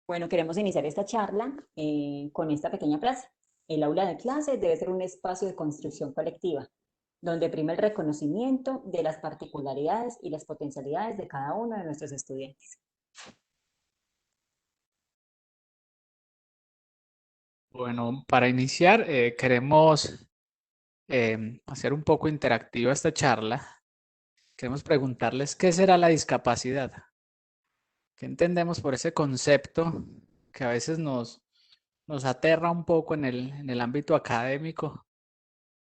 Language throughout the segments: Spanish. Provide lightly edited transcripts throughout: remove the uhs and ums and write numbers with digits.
Bueno, queremos iniciar esta charla con esta pequeña frase. El aula de clase debe ser un espacio de construcción colectiva, donde prima el reconocimiento de las particularidades y las potencialidades de cada uno de nuestros estudiantes. Bueno, para iniciar, queremos hacer un poco interactiva esta charla. Queremos preguntarles qué será la discapacidad. ¿Qué entendemos por ese concepto que a veces nos aterra un poco en el ámbito académico?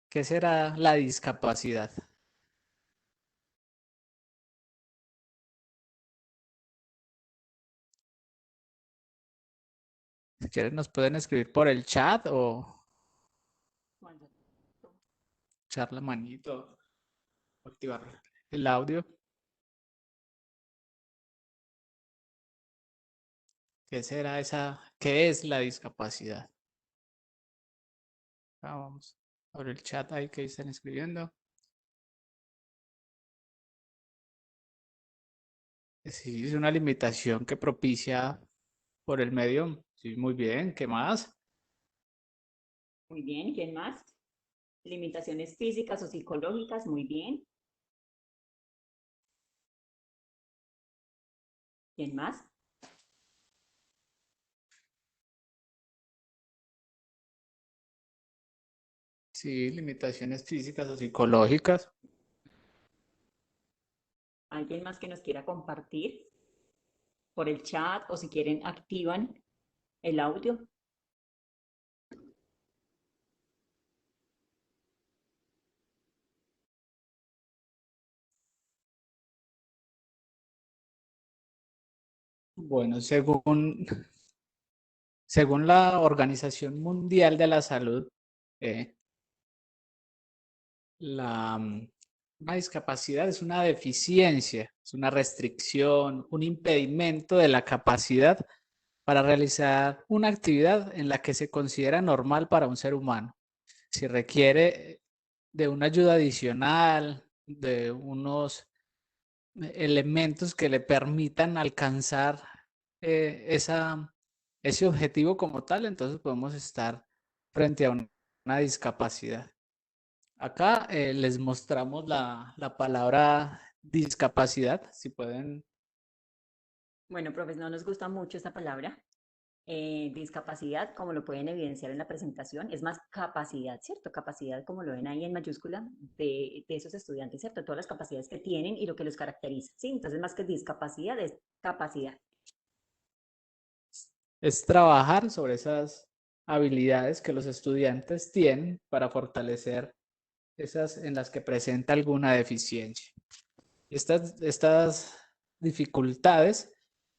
¿Qué será la discapacidad? Si quieren, nos pueden escribir por el chat o echar la manito, o activar el audio. ¿Qué será qué es la discapacidad? Vamos a abrir el chat ahí que están escribiendo. Sí, es una limitación que propicia por el medio. Sí, muy bien. ¿Qué más? Muy bien, ¿quién más? Limitaciones físicas o psicológicas, muy bien. ¿Quién más? Sí, limitaciones físicas o psicológicas. ¿Alguien más que nos quiera compartir por el chat o si quieren activan el audio? Bueno, según la Organización Mundial de la Salud, eh, una discapacidad es una deficiencia, es una restricción, un impedimento de la capacidad para realizar una actividad en la que se considera normal para un ser humano. Si requiere de una ayuda adicional, de unos elementos que le permitan alcanzar ese objetivo como tal, entonces podemos estar frente a una discapacidad. Acá les mostramos la palabra discapacidad, si pueden. Bueno, profes, no nos gusta mucho esta palabra. Discapacidad, como lo pueden evidenciar en la presentación, es más capacidad, ¿cierto? Capacidad, como lo ven ahí en mayúscula, de esos estudiantes, ¿cierto? Todas las capacidades que tienen y lo que los caracteriza, ¿sí? Entonces, más que discapacidad, es capacidad. Es trabajar sobre esas habilidades que los estudiantes tienen para fortalecer esas en las que presenta alguna deficiencia. Estas dificultades,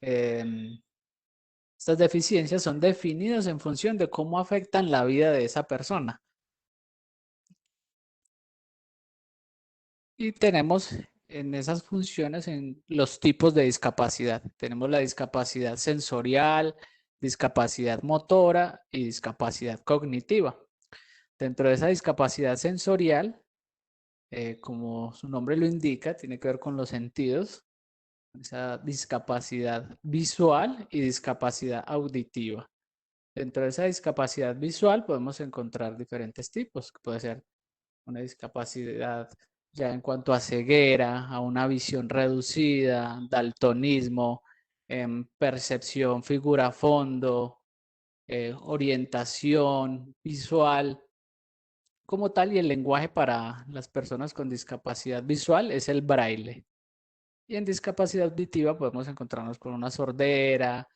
em, estas deficiencias son definidas en función de cómo afectan la vida de esa persona. Y tenemos en esas funciones en los tipos de discapacidad. Tenemos la discapacidad sensorial, discapacidad motora y discapacidad cognitiva. Dentro de esa discapacidad sensorial, como su nombre lo indica, tiene que ver con los sentidos, esa discapacidad visual y discapacidad auditiva. Dentro de esa discapacidad visual podemos encontrar diferentes tipos, que puede ser una discapacidad ya en cuanto a ceguera, a una visión reducida, daltonismo, percepción, figura a fondo, orientación visual como tal, y el lenguaje para las personas con discapacidad visual es el braille. Y en discapacidad auditiva podemos encontrarnos con una sordera,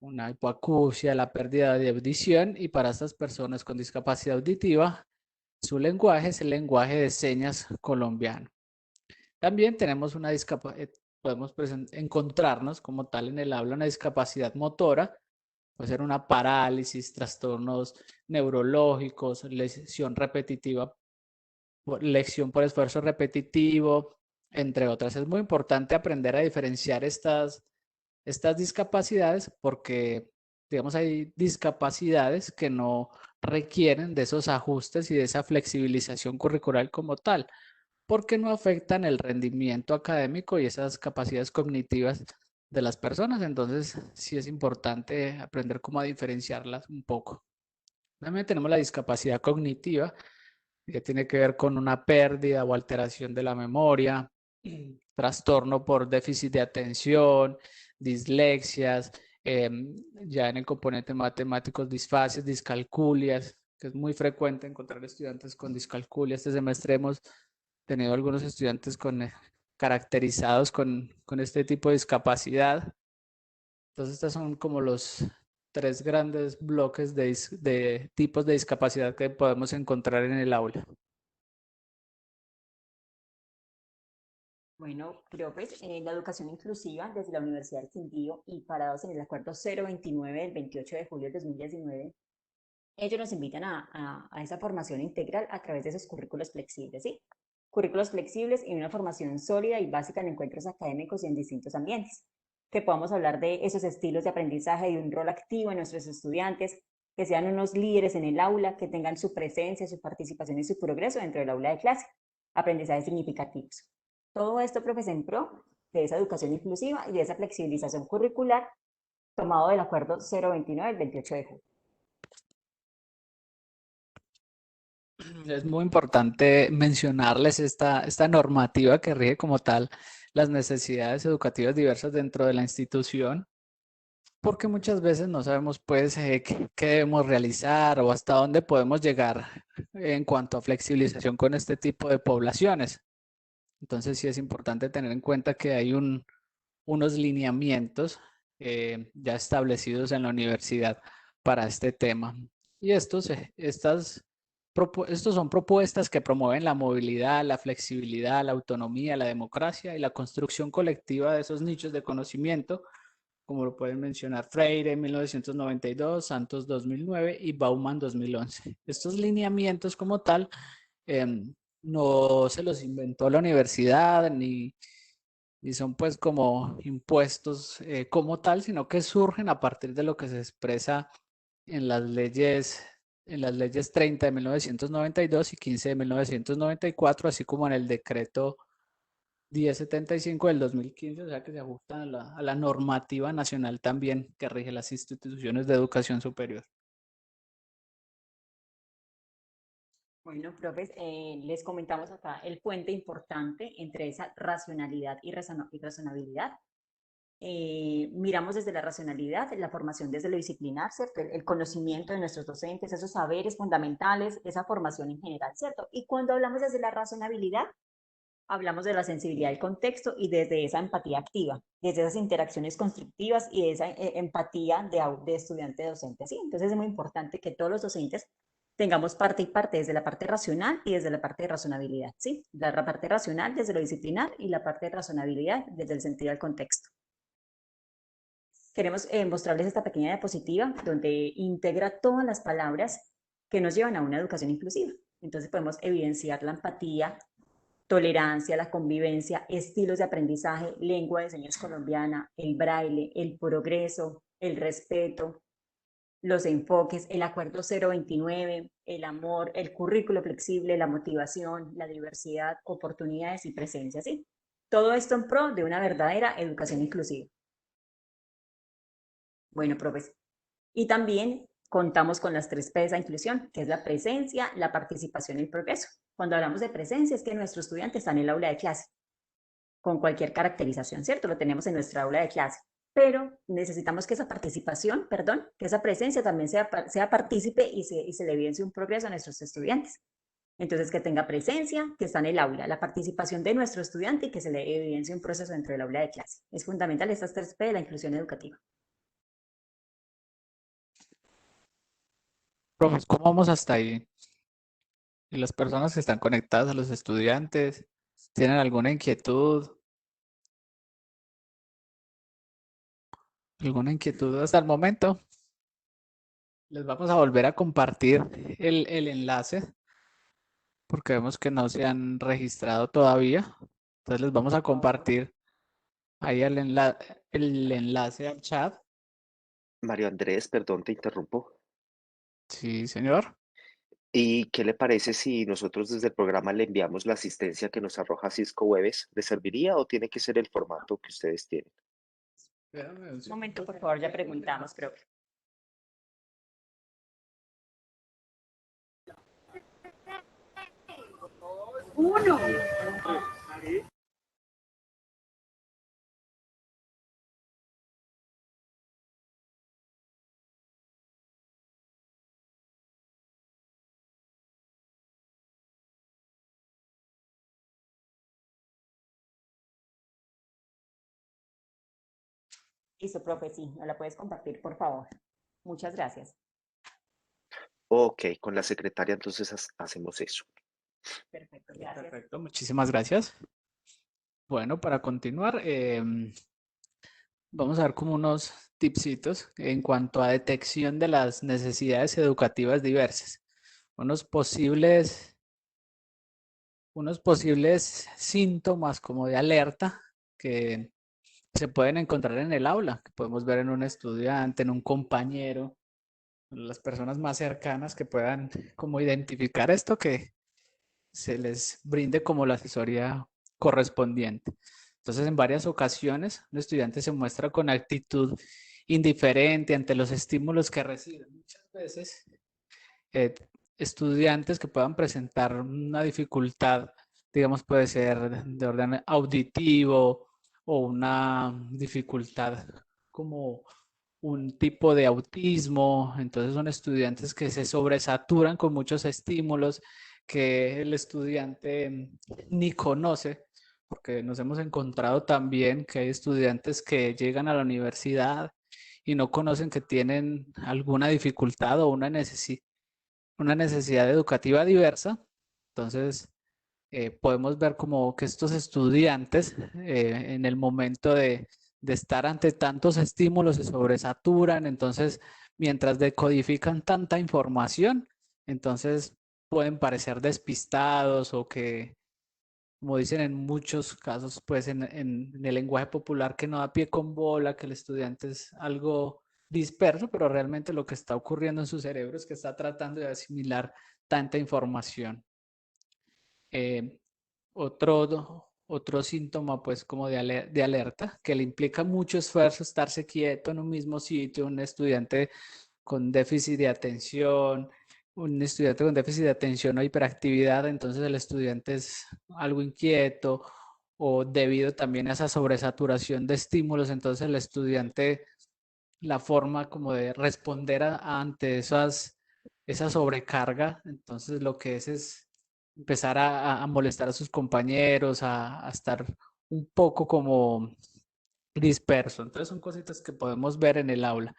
una hipoacusia, la pérdida de audición, y para estas personas con discapacidad auditiva, su lenguaje es el lenguaje de señas colombiano. También tenemos una discapacidad, podemos encontrarnos como tal en el habla una discapacidad motora, puede ser una parálisis, trastornos neurológicos, lesión repetitiva, lección por esfuerzo repetitivo, entre otras. Es muy importante aprender a diferenciar estas discapacidades porque, digamos, hay discapacidades que no requieren de esos ajustes y de esa flexibilización curricular como tal, porque no afectan el rendimiento académico y esas capacidades cognitivas de las personas, entonces sí es importante aprender cómo a diferenciarlas un poco. También tenemos la discapacidad cognitiva, que tiene que ver con una pérdida o alteración de la memoria, trastorno por déficit de atención, dislexias, ya en el componente matemáticos, disfasias, discalculias, que es muy frecuente encontrar estudiantes con discalculia. Este semestre hemos tenido algunos estudiantes caracterizados con este tipo de discapacidad. Entonces, estos son como los tres grandes bloques de tipos de discapacidad que podemos encontrar en el aula. Bueno, profes, la educación inclusiva desde la Universidad del Quindío y parados en el Acuerdo 029 del 28 de julio de 2019, ellos nos invitan a esa formación integral a través de esos currículos flexibles, ¿sí? Currículos flexibles y una formación sólida y básica en encuentros académicos y en distintos ambientes. Que podamos hablar de esos estilos de aprendizaje y un rol activo en nuestros estudiantes, que sean unos líderes en el aula, que tengan su presencia, su participación y su progreso dentro del aula de clase. Aprendizajes significativos. Todo esto, profes, en pro de esa educación inclusiva y de esa flexibilización curricular tomado del acuerdo 029 del 28 de julio. Es muy importante mencionarles esta normativa que rige como tal las necesidades educativas diversas dentro de la institución, porque muchas veces no sabemos pues qué debemos realizar o hasta dónde podemos llegar en cuanto a flexibilización con este tipo de poblaciones. Entonces sí es importante tener en cuenta que hay unos lineamientos ya establecidos en la universidad para este tema. Y estos son propuestas que promueven la movilidad, la flexibilidad, la autonomía, la democracia y la construcción colectiva de esos nichos de conocimiento, como lo pueden mencionar Freire en 1992, Santos 2009 y Bauman 2011. Estos lineamientos como tal no se los inventó la universidad ni son pues como impuestos como tal, sino que surgen a partir de lo que se expresa en las leyes 30 de 1992 y 15 de 1994, así como en el decreto 1075 del 2015, o sea que se ajustan a la normativa nacional también que rige las instituciones de educación superior. Bueno, profes, les comentamos acá el puente importante entre esa racionalidad y razonabilidad. Miramos desde la racionalidad, la formación desde lo disciplinar, ¿cierto? El conocimiento de nuestros docentes, esos saberes fundamentales, esa formación en general, ¿cierto? Y cuando hablamos desde la razonabilidad, hablamos de la sensibilidad del contexto y desde esa empatía activa, desde esas interacciones constructivas y esa empatía de estudiante-docente, ¿sí? Entonces es muy importante que todos los docentes tengamos parte y parte, desde la parte racional y desde la parte de razonabilidad, ¿sí? La parte racional desde lo disciplinar y la parte de razonabilidad desde el sentido del contexto. Queremos mostrarles esta pequeña diapositiva donde integra todas las palabras que nos llevan a una educación inclusiva. Entonces podemos evidenciar la empatía, tolerancia, la convivencia, estilos de aprendizaje, lengua de señas colombiana, el braille, el progreso, el respeto, los enfoques, el acuerdo 029, el amor, el currículo flexible, la motivación, la diversidad, oportunidades y presencia, ¿sí? Todo esto en pro de una verdadera educación inclusiva. Bueno, profes, y también contamos con las tres P de esa inclusión, que es la presencia, la participación y el progreso. Cuando hablamos de presencia es que nuestro estudiante está en el aula de clase, con cualquier caracterización, ¿cierto? Lo tenemos en nuestra aula de clase. Pero necesitamos que esa participación, perdón, que esa presencia también sea partícipe y se le evidencie un progreso a nuestros estudiantes. Entonces, que tenga presencia, que está en el aula, la participación de nuestro estudiante y que se le evidencie un proceso dentro del aula de clase. Es fundamental estas tres P de la inclusión educativa. Profes, ¿cómo vamos hasta ahí? Y las personas que están conectadas a los estudiantes, ¿tienen alguna inquietud? ¿Alguna inquietud hasta el momento? Les vamos a volver a compartir el enlace porque vemos que no se han registrado todavía. Entonces les vamos a compartir ahí el enlace al chat. Mario Andrés, perdón, te interrumpo. Sí, señor. ¿Y qué le parece si nosotros desde el programa le enviamos la asistencia que nos arroja Cisco Webes? ¿Le serviría o tiene que ser el formato que ustedes tienen? Espérame un Un momento, segundo. por favor, ya preguntamos, profe. Listo, profe, sí, ¿me la puedes compartir, por favor? Muchas gracias. Ok, con la secretaria entonces hacemos eso. Perfecto, gracias. Perfecto, muchísimas gracias. Bueno, para continuar, vamos a ver como unos tipsitos en cuanto a detección de las necesidades educativas diversas. Unos posibles, unos posibles síntomas como de alerta que se pueden encontrar en el aula, que podemos ver en un estudiante, en un compañero, en las personas más cercanas que puedan como identificar esto, que se les brinde como la asesoría correspondiente. Entonces, en varias ocasiones, un estudiante se muestra con actitud indiferente ante los estímulos que recibe. Muchas veces, eh, estudiantes que puedan presentar una dificultad, digamos, puede ser de orden auditivo o una dificultad como un tipo de autismo, entonces son estudiantes que se sobresaturan con muchos estímulos que el estudiante ni conoce, porque nos hemos encontrado también que hay estudiantes que llegan a la universidad y no conocen que tienen alguna dificultad o una necesidad educativa diversa. Entonces, podemos ver como que estos estudiantes en el momento de estar ante tantos estímulos se sobresaturan, entonces mientras decodifican tanta información, entonces pueden parecer despistados o que, como dicen en muchos casos, pues en el lenguaje popular, que no da pie con bola, que el estudiante es algo disperso, pero realmente lo que está ocurriendo en su cerebro es que está tratando de asimilar tanta información. Eh, otro síntoma, pues, como de alerta, que le implica mucho esfuerzo estarse quieto en un mismo sitio, un estudiante con déficit de atención, un estudiante con déficit de atención o hiperactividad, entonces el estudiante es algo inquieto o debido también a esa sobresaturación de estímulos, entonces el estudiante, la forma como de responder ante esa sobrecarga, entonces lo que es empezar a molestar a sus compañeros, a estar un poco como disperso. Entonces son cositas que podemos ver en el aula.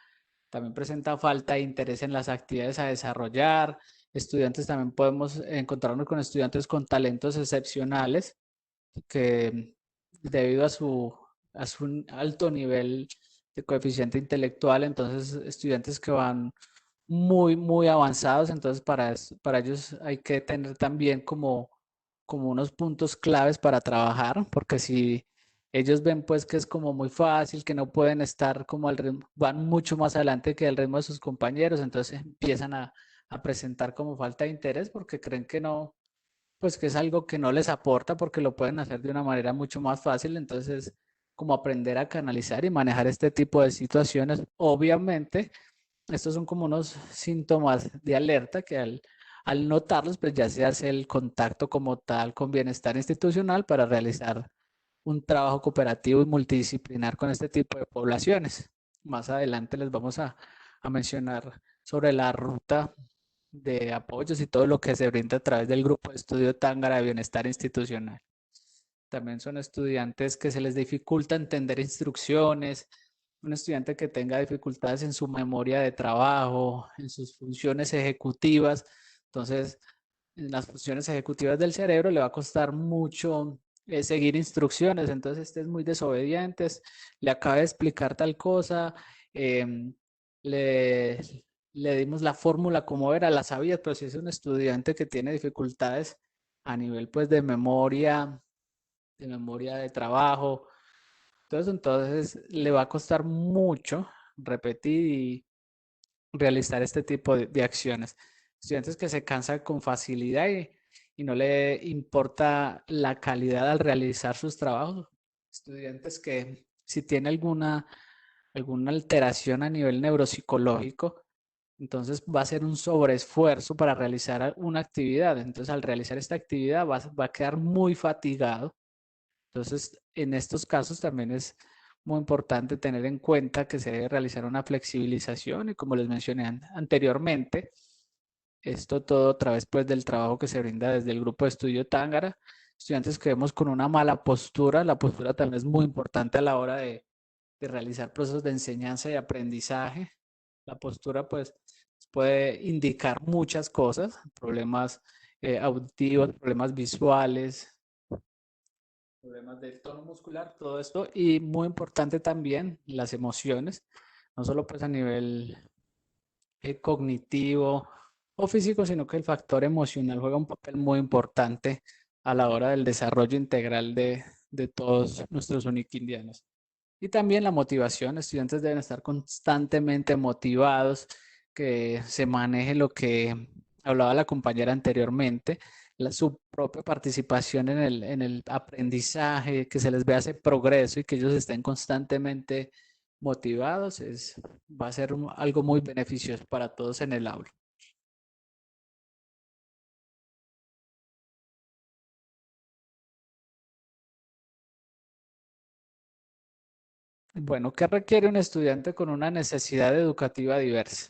También presenta falta de interés en las actividades a desarrollar. Estudiantes, también podemos encontrarnos con estudiantes con talentos excepcionales que debido a su alto nivel de coeficiente intelectual, entonces estudiantes que van muy avanzados, entonces para ellos hay que tener también como unos puntos claves para trabajar, porque si ellos ven pues que es como muy fácil, que no pueden estar como al ritmo, van mucho más adelante que el ritmo de sus compañeros, entonces empiezan a presentar como falta de interés porque creen que no, pues que es algo que no les aporta porque lo pueden hacer de una manera mucho más fácil, entonces como aprender a canalizar y manejar este tipo de situaciones. Obviamente, estos son como unos síntomas de alerta que al notarlos, pues ya se hace el contacto como tal con bienestar institucional para realizar un trabajo cooperativo y multidisciplinar con este tipo de poblaciones. Más adelante les vamos a mencionar sobre la ruta de apoyos y todo lo que se brinda a través del grupo de estudio Tángara de Bienestar Institucional. También son estudiantes que se les dificulta entender instrucciones, un estudiante que tenga dificultades en su memoria de trabajo, en sus funciones ejecutivas. Entonces, en las funciones ejecutivas del cerebro le va a costar mucho seguir instrucciones. Entonces, este es muy desobediente, le acaba de explicar tal cosa, eh, le, le dimos la fórmula como era, la sabía, pero si es un estudiante que tiene dificultades a nivel pues de memoria de trabajo, entonces le va a costar mucho repetir y realizar este tipo de acciones. Estudiantes que se cansan con facilidad y no le importa la calidad al realizar sus trabajos. Estudiantes que si tiene alguna alguna alteración a nivel neuropsicológico, entonces va a ser un sobreesfuerzo para realizar una actividad. Entonces, al realizar esta actividad va a quedar muy fatigado. Entonces, en estos casos también es muy importante tener en cuenta que se debe realizar una flexibilización y como les mencioné anteriormente, esto todo a través pues, del trabajo que se brinda desde el grupo de estudio Tángara. Estudiantes que vemos con una mala postura, la postura también es muy importante a la hora de realizar procesos de enseñanza y aprendizaje. La postura pues puede indicar muchas cosas, problemas auditivos, problemas visuales, problemas del tono muscular, todo esto. Y muy importante también las emociones, no solo pues a nivel cognitivo o físico, sino que el factor emocional juega un papel muy importante a la hora del desarrollo integral de todos nuestros uniquindianos. Y también la motivación, estudiantes deben estar constantemente motivados, que se maneje lo que hablaba la compañera anteriormente, su propia participación en el aprendizaje, que se les vea ese progreso y que ellos estén constantemente motivados, va a ser algo muy beneficioso para todos en el aula. Bueno, ¿qué requiere un estudiante con una necesidad educativa diversa?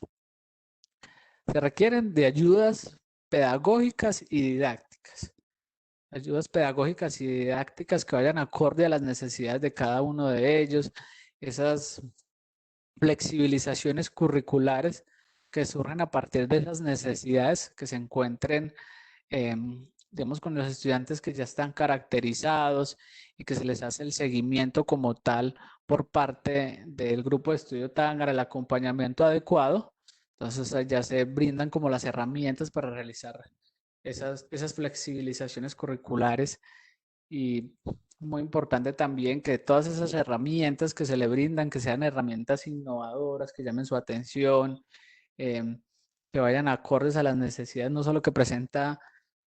Se requieren de ayudas pedagógicas y didácticas. Ayudas pedagógicas y didácticas que vayan acorde a las necesidades de cada uno de ellos. Esas flexibilizaciones curriculares que surgen a partir de esas necesidades que se encuentren, digamos, con los estudiantes que ya están caracterizados y que se les hace el seguimiento como tal por parte del grupo de estudio Tángara, el acompañamiento adecuado. Entonces ya se brindan como las herramientas para realizar esas flexibilizaciones curriculares y muy importante también que todas esas herramientas que se le brindan, que sean herramientas innovadoras, que llamen su atención, que vayan acordes a las necesidades, no solo que presenta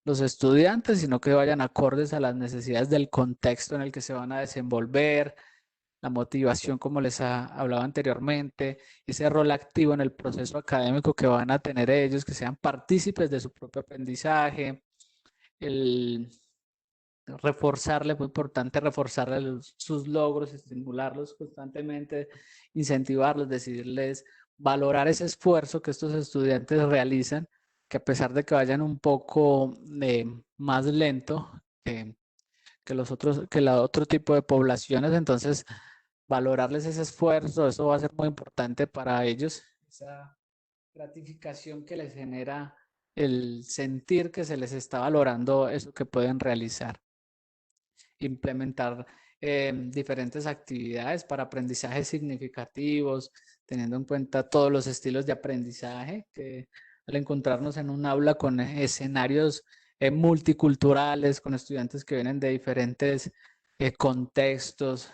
los estudiantes, sino que vayan acordes a las necesidades del contexto en el que se van a desenvolver, la motivación, como les hablaba anteriormente, ese rol activo en el proceso académico que van a tener ellos, que sean partícipes de su propio aprendizaje, el reforzarle, muy importante reforzarle sus logros, estimularlos constantemente, incentivarlos, decirles, valorar ese esfuerzo que estos estudiantes realizan, que a pesar de que vayan un poco más lento que los otros, que la otro tipo de poblaciones, entonces valorarles ese esfuerzo, eso va a ser muy importante para ellos, esa gratificación que les genera el sentir que se les está valorando eso que pueden realizar. Implementar diferentes actividades para aprendizajes significativos, teniendo en cuenta todos los estilos de aprendizaje, que al encontrarnos en un aula con escenarios multiculturales, con estudiantes que vienen de diferentes contextos,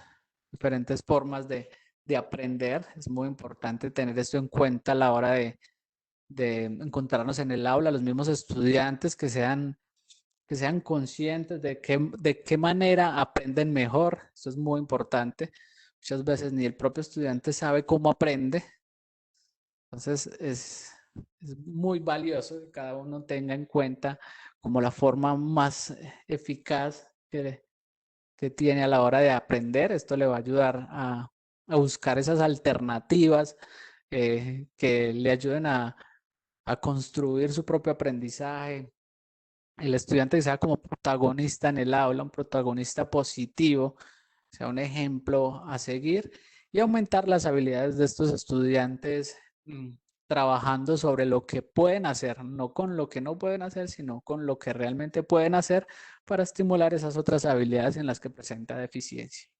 diferentes formas de aprender, es muy importante tener esto en cuenta a la hora de encontrarnos en el aula, los mismos estudiantes que sean conscientes de qué manera aprenden mejor. Eso es muy importante. Muchas veces ni el propio estudiante sabe cómo aprende. Entonces es muy valioso que cada uno tenga en cuenta como la forma más eficaz que tiene a la hora de aprender. Esto le va a ayudar a buscar esas alternativas que le ayuden a construir su propio aprendizaje, el estudiante que sea como protagonista en el aula, un protagonista positivo, sea un ejemplo a seguir y aumentar las habilidades de estos estudiantes trabajando sobre lo que pueden hacer, no con lo que no pueden hacer, sino con lo que realmente pueden hacer para estimular esas otras habilidades en las que presenta deficiencia.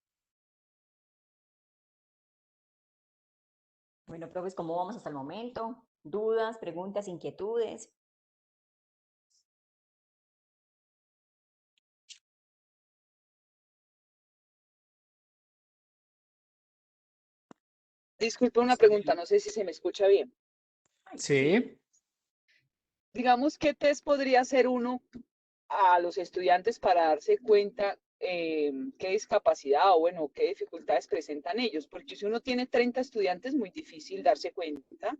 Bueno, profes, ¿cómo vamos hasta el momento? ¿Dudas, preguntas, inquietudes? Disculpe una pregunta, no sé si se me escucha bien. Sí. Digamos, ¿qué test podría hacer uno a los estudiantes para darse cuenta qué discapacidad o bueno, qué dificultades presentan ellos, porque si uno tiene 30 estudiantes, muy difícil darse cuenta.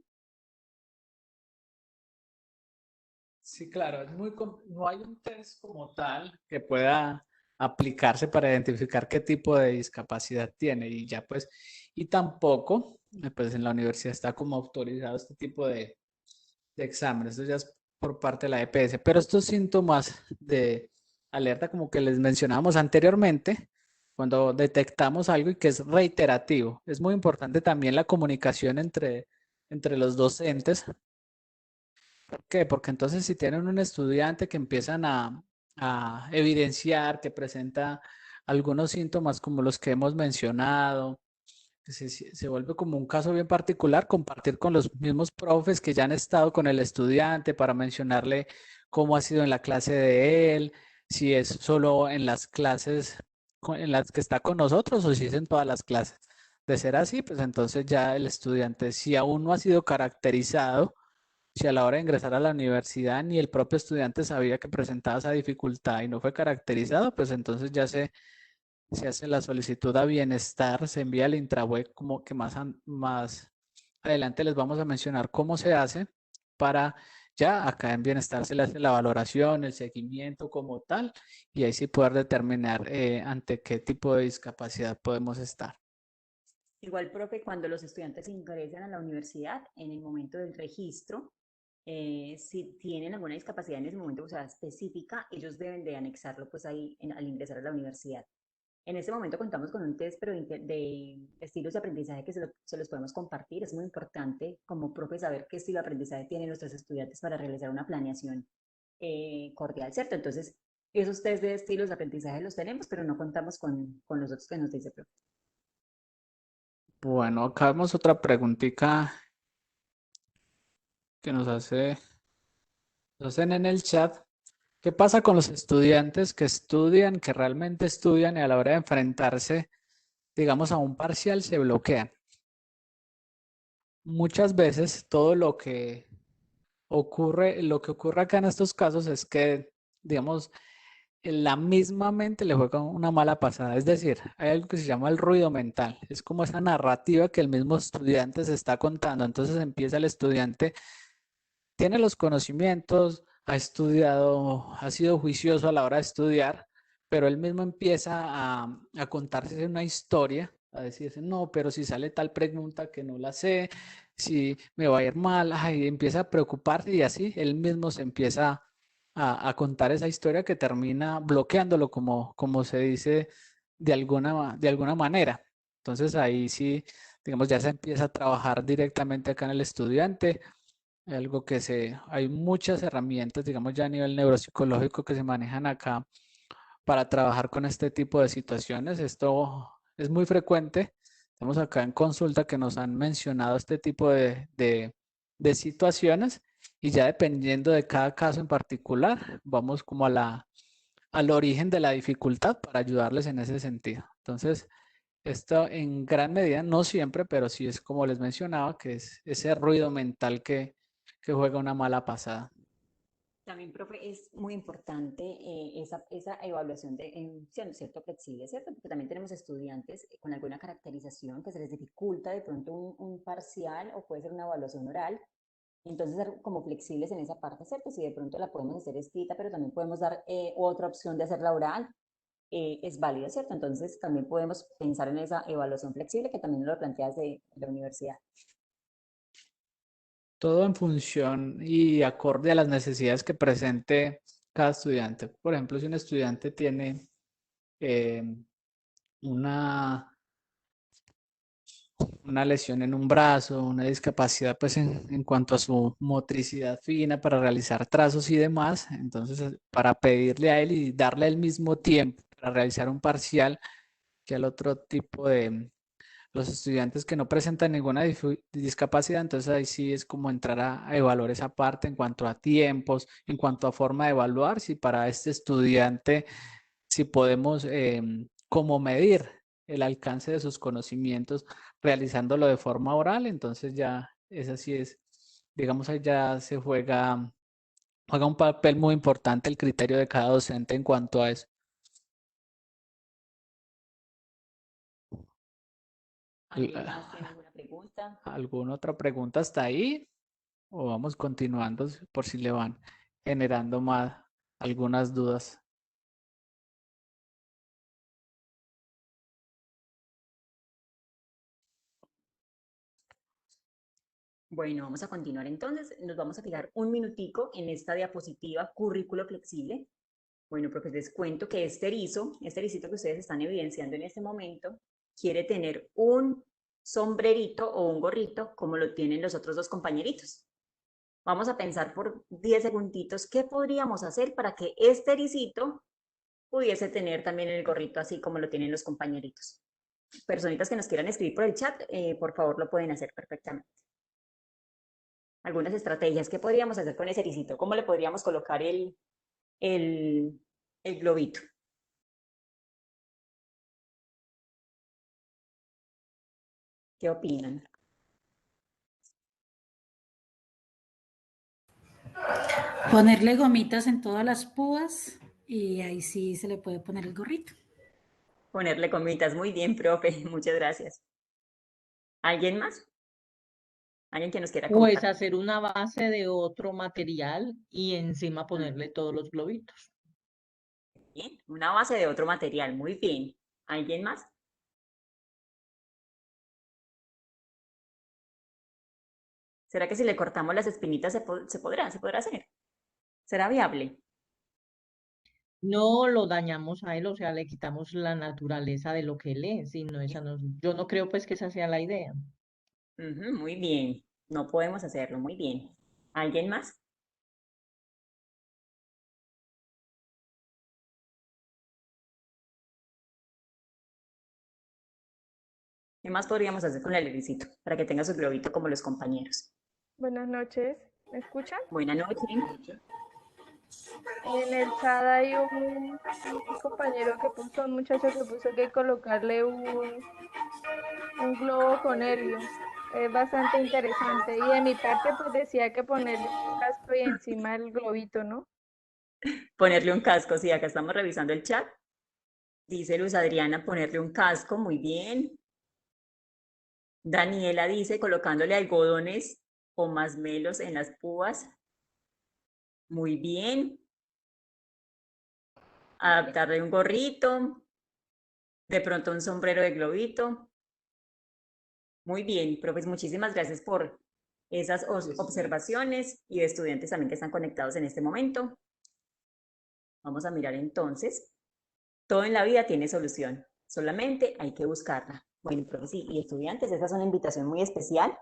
Sí, claro, no hay un test como tal que pueda aplicarse para identificar qué tipo de discapacidad tiene y ya pues, y tampoco, pues en la universidad está como autorizado este tipo de exámenes, esto ya es por parte de la EPS, pero estos síntomas de alerta como que les mencionábamos anteriormente, cuando detectamos algo y que es reiterativo, es muy importante también la comunicación entre los docentes. ¿Por qué? Porque entonces si tienen un estudiante que empiezan a evidenciar que presenta algunos síntomas como los que hemos mencionado, que se vuelve como un caso bien particular, compartir con los mismos profes que ya han estado con el estudiante para mencionarle cómo ha sido en la clase de él, si es solo en las clases en las que está con nosotros o si es en todas las clases. De ser así, pues entonces ya el estudiante, si aún no ha sido caracterizado, si a la hora de ingresar a la universidad ni el propio estudiante sabía que presentaba esa dificultad y no fue caracterizado, pues entonces ya se hace la solicitud a bienestar, se envía al intraweb, como que más adelante les vamos a mencionar cómo se hace para ya acá en bienestar se le hace la valoración, el seguimiento como tal y ahí sí poder determinar ante qué tipo de discapacidad podemos estar. Igual, profe, cuando los estudiantes ingresan a la universidad, en el momento del registro, si tienen alguna discapacidad en ese momento, o sea, específica, ellos deben de anexarlo pues ahí al ingresar a la universidad. En este momento contamos con un test, pero de estilos de aprendizaje que se los podemos compartir. Es muy importante como profe saber qué estilo de aprendizaje tienen nuestros estudiantes para realizar una planeación cordial, ¿cierto? Entonces, esos test de estilos de aprendizaje los tenemos, pero no contamos con los otros que nos dice profe. Bueno, acá vemos otra preguntita que nos hacen en el chat. ¿Qué pasa con los estudiantes que estudian, que realmente estudian y a la hora de enfrentarse, digamos, a un parcial se bloquean? Muchas veces todo lo que ocurre acá en estos casos es que, digamos, la misma mente le juega una mala pasada. Es decir, hay algo que se llama el ruido mental. Es como esa narrativa que el mismo estudiante se está contando. Entonces empieza el estudiante, tiene los conocimientos, ha estudiado, ha sido juicioso a la hora de estudiar, pero él mismo empieza a contarse una historia, a decirse, no, pero si sale tal pregunta que no la sé, si me va a ir mal, ay, empieza a preocuparse y así él mismo se empieza a contar esa historia que termina bloqueándolo, como se dice de alguna manera. Entonces ahí sí, digamos, ya se empieza a trabajar directamente acá en el estudiante algo hay muchas herramientas, digamos ya a nivel neuropsicológico que se manejan acá para trabajar con este tipo de situaciones. Esto es muy frecuente. Estamos acá en consulta que nos han mencionado este tipo de situaciones y ya dependiendo de cada caso en particular, vamos como al origen de la dificultad para ayudarles en ese sentido. Entonces, esto en gran medida, no siempre, pero sí es como les mencionaba, que es ese ruido mental que juega una mala pasada. También, profe, es muy importante esa evaluación de cierto flexible, ¿cierto? Porque también tenemos estudiantes con alguna caracterización que se les dificulta de pronto un parcial o puede ser una evaluación oral. Entonces, ser como flexibles en esa parte, ¿cierto? Si de pronto la podemos hacer escrita, pero también podemos dar otra opción de hacerla oral, es válida, ¿cierto? Entonces, también podemos pensar en esa evaluación flexible que también lo planteas de la universidad. Todo en función y acorde a las necesidades que presente cada estudiante. Por ejemplo, si un estudiante tiene eh, una, una lesión en un brazo, una discapacidad pues en cuanto a su motricidad fina para realizar trazos y demás, entonces para pedirle a él y darle el mismo tiempo para realizar un parcial que al otro tipo de los estudiantes que no presentan ninguna discapacidad, entonces ahí sí es como entrar a evaluar esa parte en cuanto a tiempos, en cuanto a forma de evaluar, si para este estudiante, si podemos como medir el alcance de sus conocimientos realizándolo de forma oral, entonces ya esa sí es, digamos, ahí ya juega un papel muy importante el criterio de cada docente en cuanto a eso. ¿Alguien más tiene alguna pregunta? ¿Alguna otra pregunta hasta ahí? ¿O vamos continuando por si le van generando más algunas dudas? Bueno, vamos a continuar entonces. Nos vamos a fijar un minutico en esta diapositiva currículo flexible. Bueno, porque les cuento que este ericito que ustedes están evidenciando en este momento, quiere tener un sombrerito o un gorrito como lo tienen los otros dos compañeritos. Vamos a pensar por 10 segunditos qué podríamos hacer para que este ericito pudiese tener también el gorrito así como lo tienen los compañeritos. Personitas que nos quieran escribir por el chat, por favor lo pueden hacer perfectamente. Algunas estrategias, ¿qué podríamos hacer con ese ericito? ¿Cómo le podríamos colocar el globito? ¿Qué opinan? Ponerle gomitas en todas las púas y ahí sí se le puede poner el gorrito. Ponerle gomitas. Muy bien, profe. Muchas gracias. ¿Alguien más? ¿Alguien que nos quiera Pues comentar? hacer una base de otro material y encima ponerle todos los globitos. Bien. Una base de otro material. Muy bien. ¿Alguien más? ¿Será que si le cortamos las espinitas se podrá hacer? ¿Será viable? No lo dañamos a él, o sea, le quitamos la naturaleza de lo que él es, sino yo no creo pues que esa sea la idea. Ujú, muy bien. No podemos hacerlo. Muy bien. ¿Alguien más? ¿Qué más podríamos hacer con el ericito para que tenga su globito como los compañeros? Buenas noches, ¿me escuchan? Buenas noches. En el chat hay un compañero que puso, un muchacho que puso que colocarle un globo con helio. Es bastante interesante. Y de mi parte, pues decía que ponerle un casco y encima el globito, ¿no? Ponerle un casco. Sí, acá estamos revisando el chat. Dice Luz Adriana, ponerle un casco. Muy bien. Daniela dice, colocándole algodones o masmelos en las púas. Muy bien. Adaptarle un gorrito. De pronto un sombrero de globito. Muy bien, profes, muchísimas gracias por esas observaciones y de estudiantes también que están conectados en este momento. Vamos a mirar entonces. Todo en la vida tiene solución, solamente hay que buscarla. Bueno, profes y estudiantes, esta es una invitación muy especial.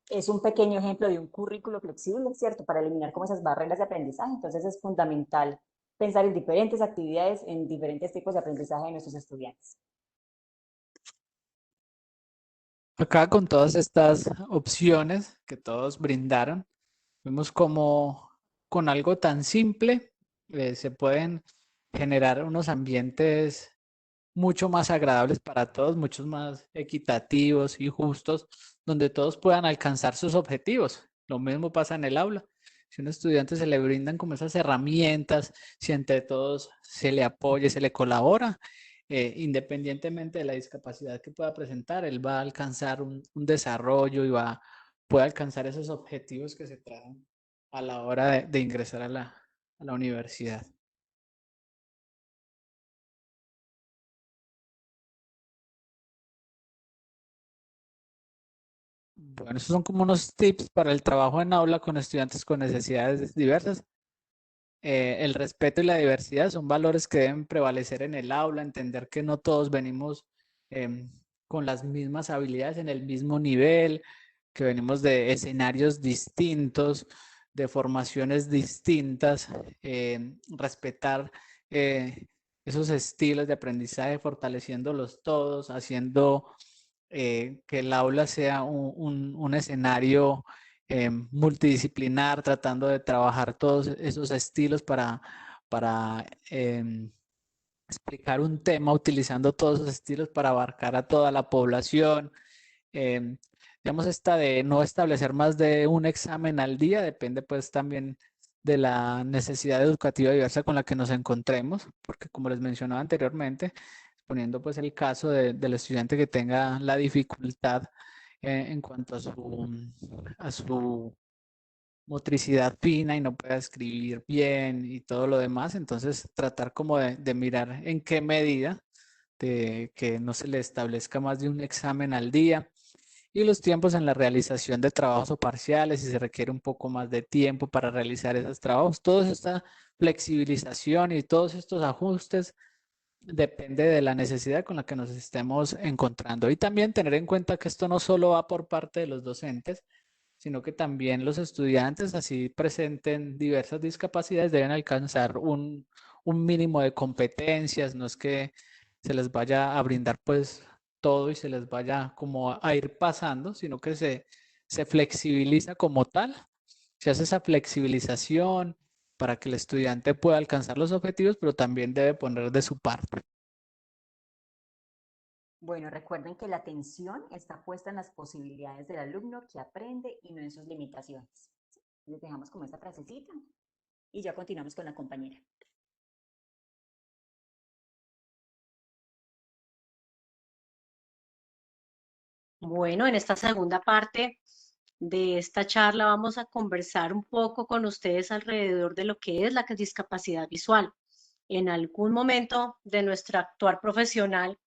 Es un pequeño ejemplo de un currículo flexible, ¿cierto? Para eliminar como esas barreras de aprendizaje. Entonces es fundamental pensar en diferentes actividades, en diferentes tipos de aprendizaje de nuestros estudiantes. Acá con todas estas opciones que todos brindaron, vemos cómo con algo tan simple se pueden generar unos ambientes mucho más agradables para todos, muchos más equitativos y justos, donde todos puedan alcanzar sus objetivos. Lo mismo pasa en el aula. Si a un estudiante se le brindan como esas herramientas, si entre todos se le apoya, se le colabora, independientemente de la discapacidad que pueda presentar, él va a alcanzar un desarrollo y puede alcanzar esos objetivos que se traen a la hora de ingresar a la universidad. Bueno, estos son como unos tips para el trabajo en aula con estudiantes con necesidades diversas. El respeto y la diversidad son valores que deben prevalecer en el aula, entender que no todos venimos con las mismas habilidades en el mismo nivel, que venimos de escenarios distintos, de formaciones distintas, respetar esos estilos de aprendizaje, fortaleciéndolos todos, haciendo que el aula sea un escenario multidisciplinar, tratando de trabajar todos esos estilos para explicar un tema, utilizando todos esos estilos para abarcar a toda la población. Digamos, esta de no establecer más de un examen al día, depende pues también de la necesidad educativa diversa con la que nos encontremos, porque como les mencionaba anteriormente, poniendo pues el caso del estudiante que tenga la dificultad en cuanto a su motricidad fina y no pueda escribir bien y todo lo demás, entonces tratar como de mirar en qué medida de que no se le establezca más de un examen al día y los tiempos en la realización de trabajos o parciales, si se requiere un poco más de tiempo para realizar esos trabajos, toda esta flexibilización y todos estos ajustes depende de la necesidad con la que nos estemos encontrando. Y también tener en cuenta que esto no solo va por parte de los docentes, sino que también los estudiantes, así presenten diversas discapacidades, deben alcanzar un mínimo de competencias, no es que se les vaya a brindar pues todo y se les vaya como a ir pasando, sino que se flexibiliza como tal, se hace esa flexibilización para que el estudiante pueda alcanzar los objetivos, pero también debe poner de su parte. Bueno, recuerden que la atención está puesta en las posibilidades del alumno que aprende y no en sus limitaciones. Les dejamos como esta frasecita y ya continuamos con la compañera. Bueno, en esta segunda parte de esta charla vamos a conversar un poco con ustedes alrededor de lo que es la discapacidad visual. En algún momento de nuestro actuar profesional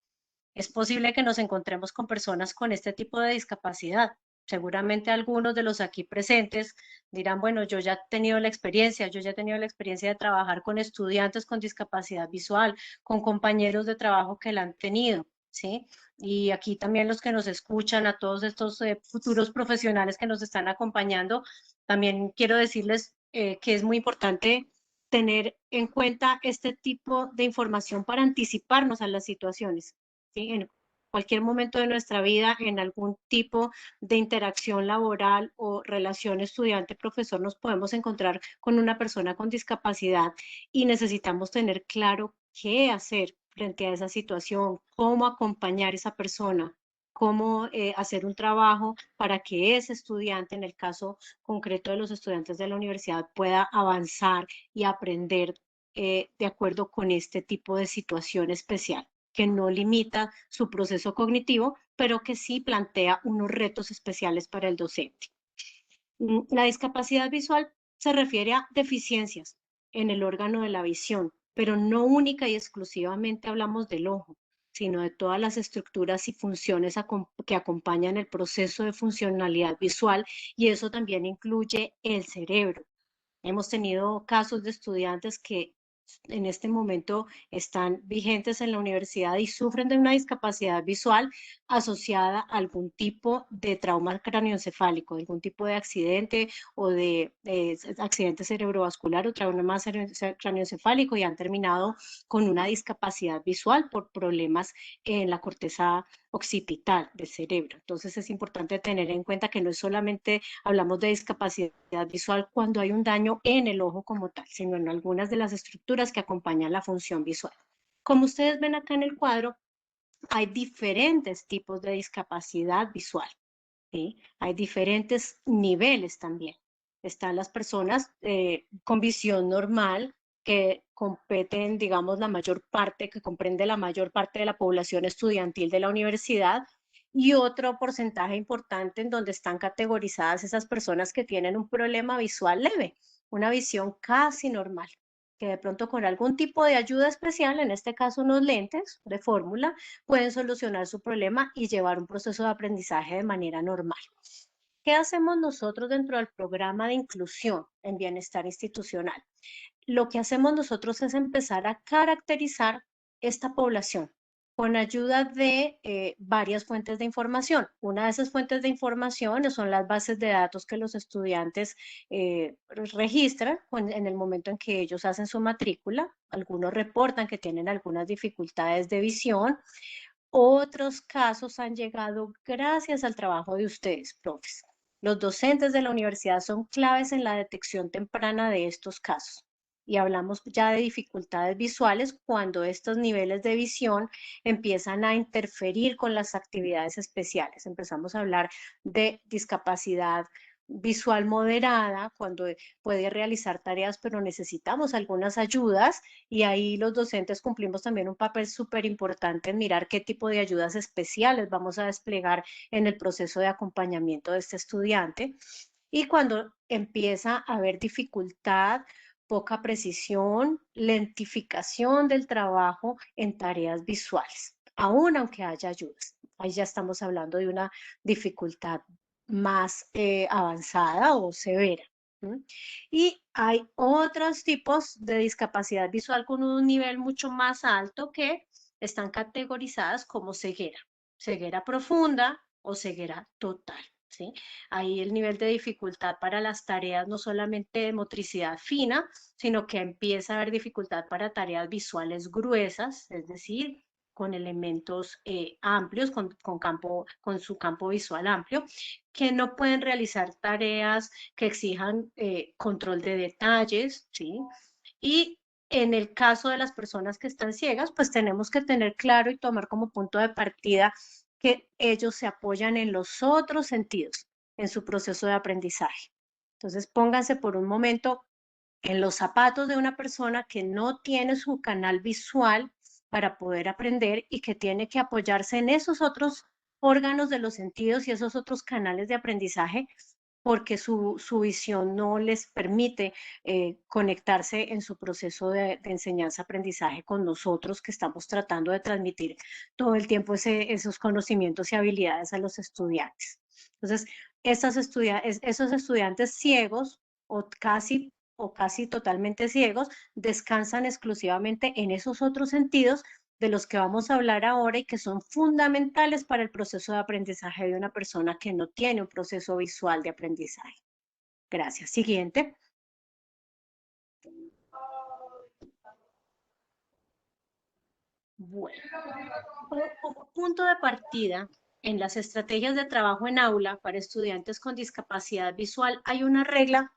es posible que nos encontremos con personas con este tipo de discapacidad. Seguramente algunos de los aquí presentes dirán, bueno, yo ya he tenido la experiencia, yo ya he tenido la experiencia de trabajar con estudiantes con discapacidad visual, con compañeros de trabajo que la han tenido, ¿sí? Y aquí también los que nos escuchan, a todos estos futuros profesionales que nos están acompañando, también quiero decirles que es muy importante tener en cuenta este tipo de información para anticiparnos a las situaciones, ¿sí? En cualquier momento de nuestra vida, en algún tipo de interacción laboral o relación estudiante-profesor, nos podemos encontrar con una persona con discapacidad y necesitamos tener claro qué hacer frente a esa situación, cómo acompañar a esa persona, cómo hacer un trabajo para que ese estudiante, en el caso concreto de los estudiantes de la universidad, pueda avanzar y aprender de acuerdo con este tipo de situación especial, que no limita su proceso cognitivo, pero que sí plantea unos retos especiales para el docente. La discapacidad visual se refiere a deficiencias en el órgano de la visión, pero no única y exclusivamente hablamos del ojo, sino de todas las estructuras y funciones que acompañan el proceso de funcionalidad visual, y eso también incluye el cerebro. Hemos tenido casos de estudiantes que en este momento están vigentes en la universidad y sufren de una discapacidad visual asociada a algún tipo de trauma craneoencefálico, algún tipo de accidente o de accidente cerebrovascular o trauma craneoencefálico, y han terminado con una discapacidad visual por problemas en la corteza occipital del cerebro. Entonces es importante tener en cuenta que no es solamente hablamos de discapacidad visual cuando hay un daño en el ojo como tal, sino en algunas de las estructuras que acompañan la función visual. Como ustedes ven acá en el cuadro, hay diferentes tipos de discapacidad visual, ¿sí? Hay diferentes niveles también. Están las personas con visión normal, que competen, digamos, la mayor parte, que comprende la mayor parte de la población estudiantil de la universidad, y otro porcentaje importante en donde están categorizadas esas personas que tienen un problema visual leve, una visión casi normal, que de pronto con algún tipo de ayuda especial, en este caso unos lentes de fórmula, pueden solucionar su problema y llevar un proceso de aprendizaje de manera normal. ¿Qué hacemos nosotros dentro del programa de inclusión en bienestar institucional? Lo que hacemos nosotros es empezar a caracterizar esta población con ayuda de varias fuentes de información. Una de esas fuentes de información son las bases de datos que los estudiantes registran en el momento en que ellos hacen su matrícula. Algunos reportan que tienen algunas dificultades de visión. Otros casos han llegado gracias al trabajo de ustedes, profes. Los docentes de la universidad son claves en la detección temprana de estos casos. Y hablamos ya de dificultades visuales cuando estos niveles de visión empiezan a interferir con las actividades especiales. Empezamos a hablar de discapacidad visual moderada, cuando puede realizar tareas, pero necesitamos algunas ayudas y ahí los docentes cumplimos también un papel súper importante en mirar qué tipo de ayudas especiales vamos a desplegar en el proceso de acompañamiento de este estudiante. Y cuando empieza a haber dificultad, poca precisión, lentificación del trabajo en tareas visuales, aún aunque haya ayudas. Ahí ya estamos hablando de una dificultad más avanzada o severa. ¿Mm? Y hay otros tipos de discapacidad visual con un nivel mucho más alto que están categorizadas como ceguera, ceguera profunda o ceguera total. ¿Sí? Ahí el nivel de dificultad para las tareas no solamente de motricidad fina, sino que empieza a haber dificultad para tareas visuales gruesas, es decir, con elementos amplios, con su campo visual amplio, que no pueden realizar tareas que exijan control de detalles, ¿sí? Y en el caso de las personas que están ciegas, pues tenemos que tener claro y tomar como punto de partida que ellos se apoyan en los otros sentidos en su proceso de aprendizaje. Entonces, pónganse por un momento en los zapatos de una persona que no tiene su canal visual para poder aprender y que tiene que apoyarse en esos otros órganos de los sentidos y esos otros canales de aprendizaje porque su visión no les permite conectarse en su proceso de enseñanza-aprendizaje con nosotros que estamos tratando de transmitir todo el tiempo esos conocimientos y habilidades a los estudiantes. Entonces, esos estudiantes ciegos o casi totalmente ciegos descansan exclusivamente en esos otros sentidos de los que vamos a hablar ahora y que son fundamentales para el proceso de aprendizaje de una persona que no tiene un proceso visual de aprendizaje. Gracias. Siguiente. Bueno, como punto de partida, en las estrategias de trabajo en aula para estudiantes con discapacidad visual hay una regla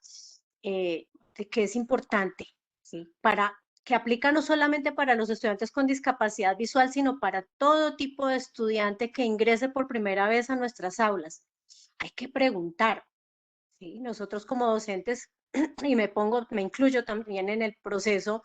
que es importante, ¿sí? Que aplica no solamente para los estudiantes con discapacidad visual, sino para todo tipo de estudiante que ingrese por primera vez a nuestras aulas. Hay que preguntar, ¿sí? Nosotros como docentes, y me incluyo también en el proceso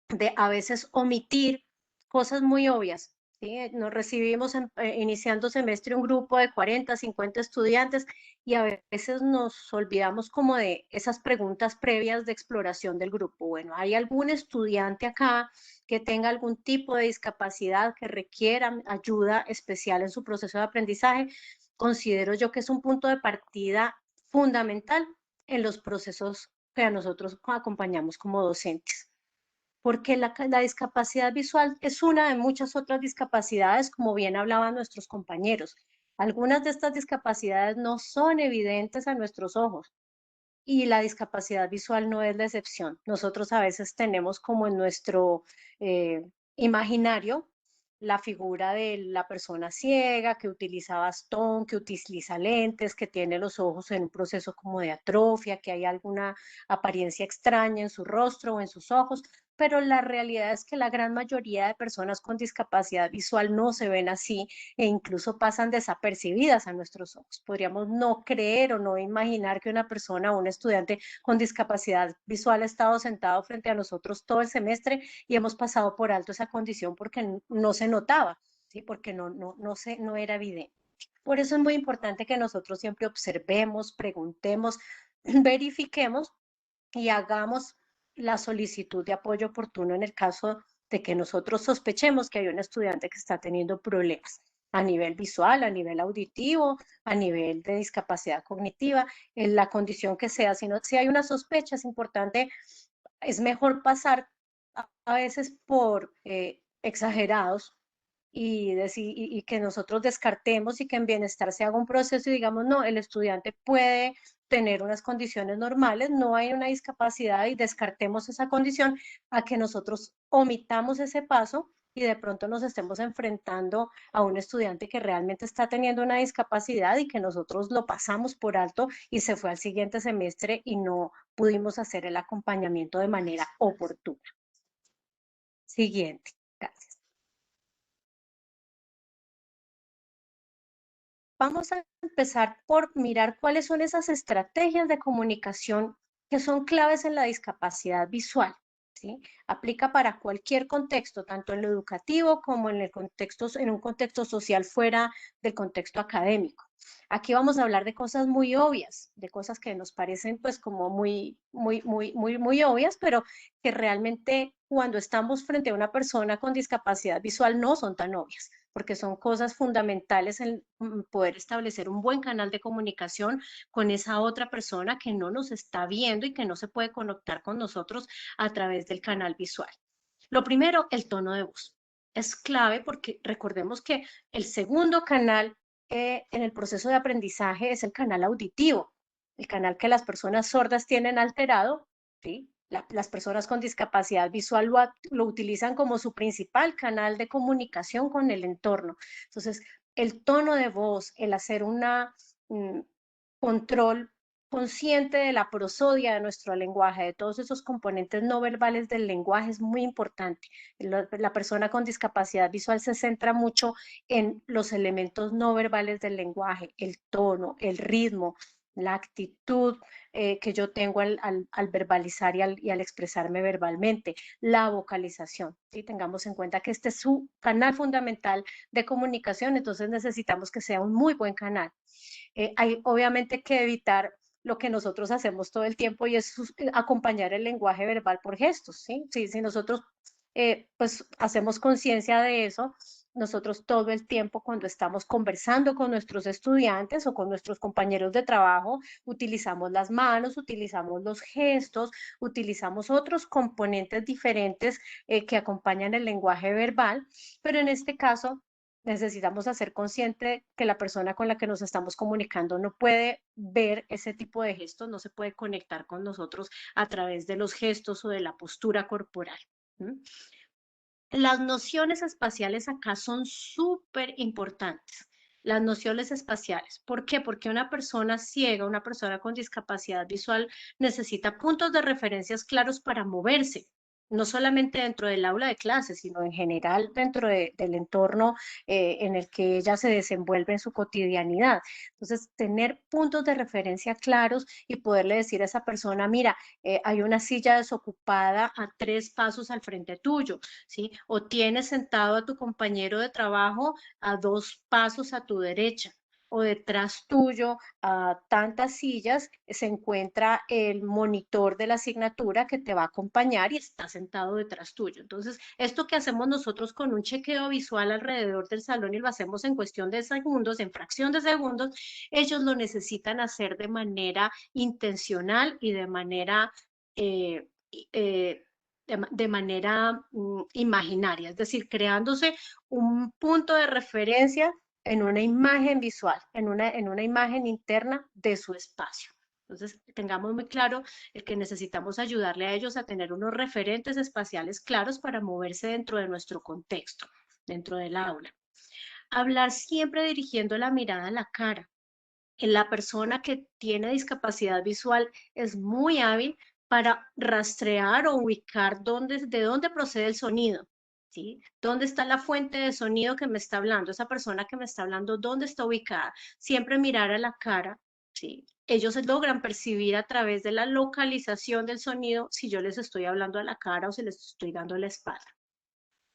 de a veces omitir cosas muy obvias. ¿Sí? Nos recibimos iniciando semestre un grupo de 40, 50 estudiantes y a veces nos olvidamos como de esas preguntas previas de exploración del grupo. Bueno, ¿hay algún estudiante acá que tenga algún tipo de discapacidad que requiera ayuda especial en su proceso de aprendizaje? Considero yo que es un punto de partida fundamental en los procesos que a nosotros acompañamos como docentes porque la discapacidad visual es una de muchas otras discapacidades, como bien hablaban nuestros compañeros. Algunas de estas discapacidades no son evidentes a nuestros ojos y la discapacidad visual no es la excepción. Nosotros a veces tenemos como en nuestro imaginario la figura de la persona ciega que utiliza bastón, que utiliza lentes, que tiene los ojos en un proceso como de atrofia, que hay alguna apariencia extraña en su rostro o en sus ojos, pero la realidad es que la gran mayoría de personas con discapacidad visual no se ven así e incluso pasan desapercibidas a nuestros ojos. Podríamos no creer o no imaginar que una persona o un estudiante con discapacidad visual ha estado sentado frente a nosotros todo el semestre y hemos pasado por alto esa condición porque no se notaba, ¿sí? Porque no era evidente. Por eso es muy importante que nosotros siempre observemos, preguntemos, verifiquemos y hagamos la solicitud de apoyo oportuno en el caso de que nosotros sospechemos que hay un estudiante que está teniendo problemas a nivel visual, a nivel auditivo, a nivel de discapacidad cognitiva, en la condición que sea. Si hay una sospecha, es importante, es mejor pasar a veces por exagerados y que nosotros descartemos y que en bienestar se haga un proceso y digamos, no, el estudiante puede tener unas condiciones normales, no hay una discapacidad y descartemos esa condición a que nosotros omitamos ese paso y de pronto nos estemos enfrentando a un estudiante que realmente está teniendo una discapacidad y que nosotros lo pasamos por alto y se fue al siguiente semestre y no pudimos hacer el acompañamiento de manera oportuna. Siguiente. Gracias. vamos a empezar por mirar cuáles son esas estrategias de comunicación que son claves en la discapacidad visual, ¿sí? Aplica para cualquier contexto, tanto en lo educativo como en un contexto social fuera del contexto académico. Aquí vamos a hablar de cosas muy obvias, de cosas que nos parecen pues como muy obvias, pero que realmente cuando estamos frente a una persona con discapacidad visual no son tan obvias, porque son cosas fundamentales en poder establecer un buen canal de comunicación con esa otra persona que no nos está viendo y que no se puede conectar con nosotros a través del canal visual. Lo primero, el tono de voz. Es clave porque recordemos que el segundo canal en el proceso de aprendizaje es el canal auditivo, el canal que las personas sordas tienen alterado, ¿sí? Las personas con discapacidad visual lo utilizan como su principal canal de comunicación con el entorno. Entonces, el tono de voz, el hacer un control consciente de la prosodia de nuestro lenguaje, de todos esos componentes no verbales del lenguaje es muy importante. La persona con discapacidad visual se centra mucho en los elementos no verbales del lenguaje, el tono, el ritmo, la actitud que yo tengo al verbalizar y al expresarme verbalmente, la vocalización. ¿Sí? Tengamos en cuenta que este es su canal fundamental de comunicación, entonces necesitamos que sea un muy buen canal. Hay obviamente que evitar lo que nosotros hacemos todo el tiempo y es acompañar el lenguaje verbal por gestos, ¿sí? Si nosotros pues hacemos conciencia de eso, nosotros todo el tiempo cuando estamos conversando con nuestros estudiantes o con nuestros compañeros de trabajo, utilizamos las manos, utilizamos los gestos, utilizamos otros componentes diferentes que acompañan el lenguaje verbal, pero en este caso necesitamos hacer consciente que la persona con la que nos estamos comunicando no puede ver ese tipo de gestos, no se puede conectar con nosotros a través de los gestos o de la postura corporal. ¿Mm? Las nociones espaciales acá son súper importantes. Las nociones espaciales. ¿Por qué? Porque una persona ciega, una persona con discapacidad visual necesita puntos de referencias claros para moverse, no solamente dentro del aula de clases, sino en general dentro del entorno en el que ella se desenvuelve en su cotidianidad. Entonces, tener puntos de referencia claros y poderle decir a esa persona, mira, hay una silla desocupada a 3 pasos al frente tuyo, ¿sí? O tienes sentado a tu compañero de trabajo a 2 pasos a tu derecha, o detrás tuyo a tantas sillas se encuentra el monitor de la asignatura que te va a acompañar y está sentado detrás tuyo. Entonces, esto que hacemos nosotros con un chequeo visual alrededor del salón y lo hacemos en cuestión de segundos, en fracción de segundos, ellos lo necesitan hacer de manera intencional y de manera eh, eh, de manera imaginaria, es decir, creándose un punto de referencia en una imagen visual, en una imagen interna de su espacio. Entonces, tengamos muy claro el que necesitamos ayudarle a ellos a tener unos referentes espaciales claros para moverse dentro de nuestro contexto, dentro del aula. Hablar siempre dirigiendo la mirada a la cara. La persona que tiene discapacidad visual es muy hábil para rastrear o ubicar de dónde procede el sonido, ¿sí? ¿Dónde está la fuente de sonido que me está hablando? Esa persona que me está hablando, ¿dónde está ubicada? Siempre mirar a la cara, ¿sí? Ellos logran percibir a través de la localización del sonido si yo les estoy hablando a la cara o si les estoy dando la espalda.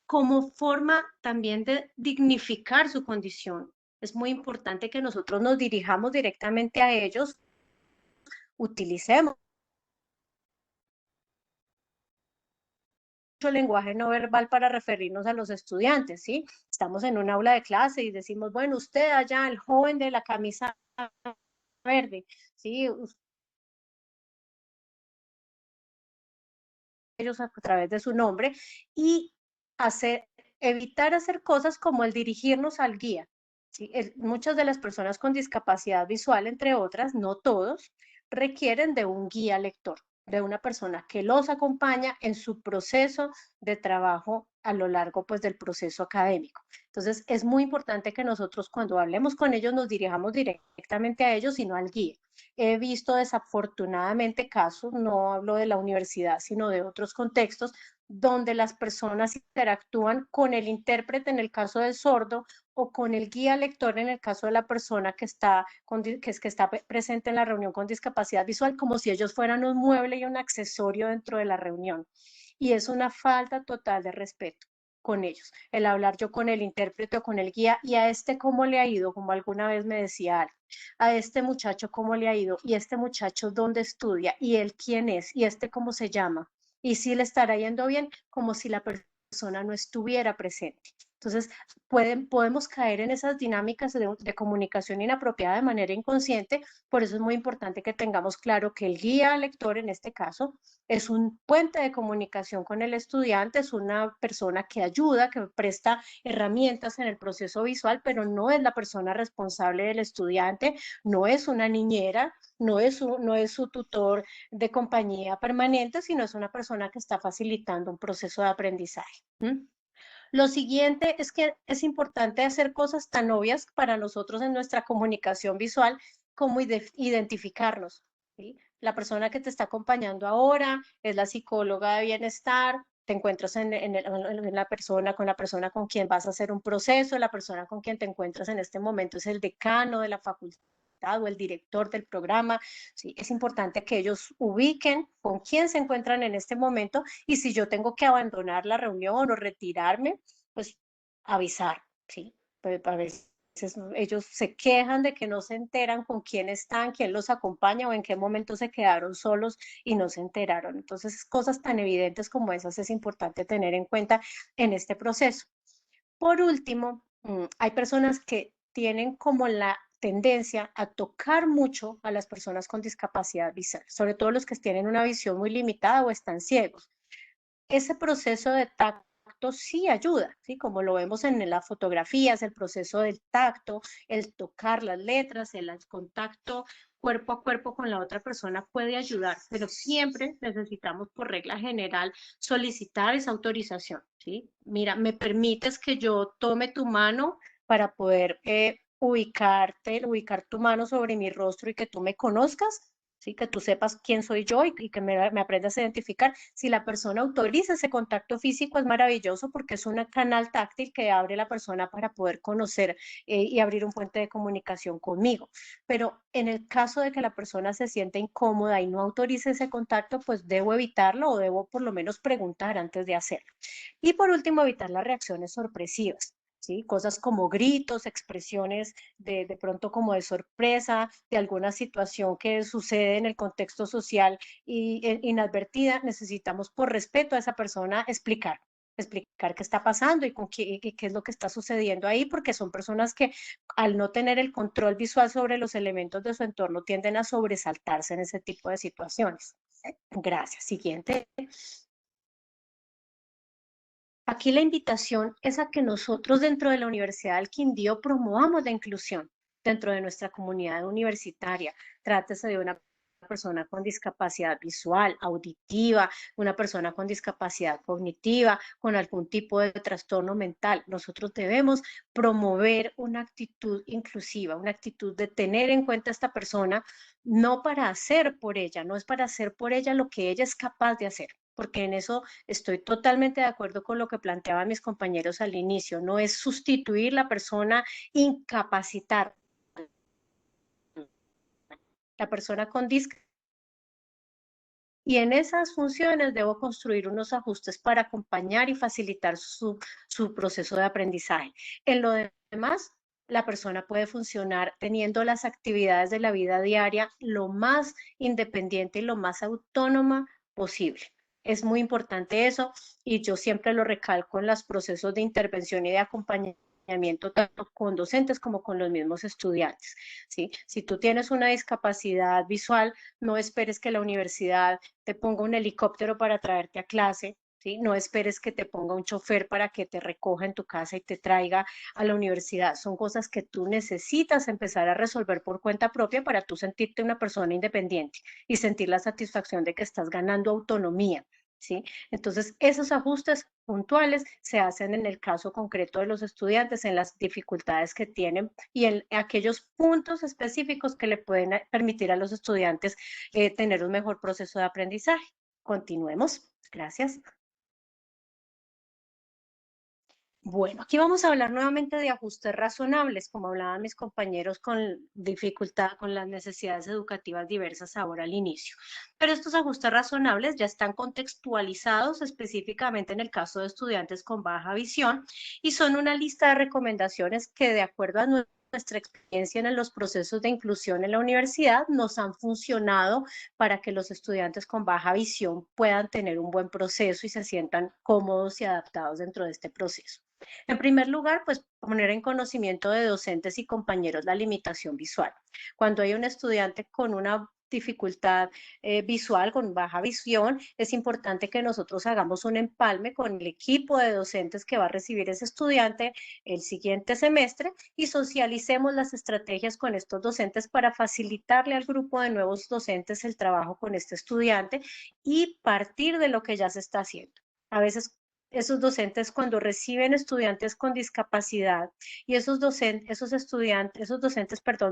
Como forma también de dignificar su condición, es muy importante que nosotros nos dirijamos directamente a ellos, utilicemos mucho lenguaje no verbal para referirnos a los estudiantes, ¿sí? Estamos en un aula de clase y decimos, bueno, usted allá, el joven de la camisa verde, ¿sí? Ellos a través de su nombre y evitar hacer cosas como el dirigirnos al guía. ¿Sí? Muchas de las personas con discapacidad visual, entre otras, no todos, requieren de un guía lector, de una persona que los acompaña en su proceso de trabajo a lo largo pues del proceso académico. Entonces es muy importante que nosotros cuando hablemos con ellos nos dirijamos directamente a ellos y no al guía. He visto desafortunadamente casos, no hablo de la universidad, sino de otros contextos, donde las personas interactúan con el intérprete en el caso del sordo o con el guía lector en el caso de la persona que está, que está presente en la reunión con discapacidad visual, como si ellos fueran un mueble y un accesorio dentro de la reunión. Y es una falta total de respeto con ellos, el hablar yo con el intérprete o con el guía y a este cómo le ha ido, como alguna vez me decía alguien, a este muchacho cómo le ha ido y este muchacho dónde estudia y él quién es y este cómo se llama y si le estará yendo bien, como si la persona no estuviera presente. Entonces, podemos caer en esas dinámicas de comunicación inapropiada de manera inconsciente, por eso es muy importante que tengamos claro que el guía lector, en este caso, es un puente de comunicación con el estudiante, es una persona que ayuda, que presta herramientas en el proceso visual, pero no es la persona responsable del estudiante, no es una niñera, no es su tutor de compañía permanente, sino es una persona que está facilitando un proceso de aprendizaje. Lo siguiente es que es importante hacer cosas tan obvias para nosotros en nuestra comunicación visual como identificarnos, ¿sí? La persona que te está acompañando ahora es la psicóloga de bienestar, te encuentras con la persona con quien vas a hacer un proceso, la persona con quien te encuentras en este momento es el decano de la facultad o el director del programa, ¿sí? Es importante que ellos ubiquen con quién se encuentran en este momento y si yo tengo que abandonar la reunión o retirarme, pues avisar, ¿sí? Pues a veces ellos se quejan de que no se enteran con quién están, quién los acompaña o en qué momento se quedaron solos y no se enteraron. Entonces, cosas tan evidentes como esas es importante tener en cuenta en este proceso. Por último, hay personas que tienen como la tendencia a tocar mucho a las personas con discapacidad visual, sobre todo los que tienen una visión muy limitada o están ciegos. Ese proceso de tacto sí ayuda, ¿sí? Como lo vemos en las fotografías, el proceso del tacto, el tocar las letras, el contacto cuerpo a cuerpo con la otra persona puede ayudar, pero siempre necesitamos por regla general solicitar esa autorización, ¿sí? Mira, ¿me permites que yo tome tu mano para poder ubicar tu mano sobre mi rostro y que tú me conozcas? ¿Sí? Que tú sepas quién soy yo y que me aprendas a identificar. Si la persona autoriza ese contacto físico es maravilloso porque es un canal táctil que abre la persona para poder conocer y abrir un puente de comunicación conmigo. Pero en el caso de que la persona se sienta incómoda y no autorice ese contacto, pues debo evitarlo o debo por lo menos preguntar antes de hacerlo. Y por último, evitar las reacciones sorpresivas. ¿Sí? Cosas como gritos, expresiones de pronto como de sorpresa, de alguna situación que sucede en el contexto social y inadvertida, necesitamos por respeto a esa persona explicar qué está pasando y qué es lo que está sucediendo ahí, porque son personas que al no tener el control visual sobre los elementos de su entorno tienden a sobresaltarse en ese tipo de situaciones. Gracias. Siguiente. Aquí la invitación es a que nosotros dentro de la Universidad del Quindío promovamos la inclusión dentro de nuestra comunidad universitaria. Trátese de una persona con discapacidad visual, auditiva, una persona con discapacidad cognitiva, con algún tipo de trastorno mental. Nosotros debemos promover una actitud inclusiva, una actitud de tener en cuenta a esta persona, no para hacer por ella, no es para hacer por ella lo que ella es capaz de hacer, porque en eso estoy totalmente de acuerdo con lo que planteaban mis compañeros al inicio, no es sustituir la persona, incapacitar la persona con discapacidad. Y en esas funciones debo construir unos ajustes para acompañar y facilitar su proceso de aprendizaje. En lo demás, la persona puede funcionar teniendo las actividades de la vida diaria lo más independiente y lo más autónoma posible. Es muy importante eso y yo siempre lo recalco en los procesos de intervención y de acompañamiento tanto con docentes como con los mismos estudiantes, ¿sí? Si tú tienes una discapacidad visual, no esperes que la universidad te ponga un helicóptero para traerte a clase, ¿sí? No esperes que te ponga un chofer para que te recoja en tu casa y te traiga a la universidad. Son cosas que tú necesitas empezar a resolver por cuenta propia para tú sentirte una persona independiente y sentir la satisfacción de que estás ganando autonomía. ¿sí? Entonces, esos ajustes puntuales se hacen en el caso concreto de los estudiantes, en las dificultades que tienen y en aquellos puntos específicos que le pueden permitir a los estudiantes tener un mejor proceso de aprendizaje. Continuemos. Gracias. Bueno, aquí vamos a hablar nuevamente de ajustes razonables, como hablaban mis compañeros con dificultad, con las necesidades educativas diversas ahora al inicio. Pero estos ajustes razonables ya están contextualizados específicamente en el caso de estudiantes con baja visión y son una lista de recomendaciones que de acuerdo a nuestra experiencia en los procesos de inclusión en la universidad nos han funcionado para que los estudiantes con baja visión puedan tener un buen proceso y se sientan cómodos y adaptados dentro de este proceso. En primer lugar, pues poner en conocimiento de docentes y compañeros la limitación visual. Cuando hay un estudiante con una dificultad visual, con baja visión, es importante que nosotros hagamos un empalme con el equipo de docentes que va a recibir ese estudiante el siguiente semestre y socialicemos las estrategias con estos docentes para facilitarle al grupo de nuevos docentes el trabajo con este estudiante y partir de lo que ya se está haciendo. A veces esos docentes cuando reciben estudiantes con discapacidad y esos docentes,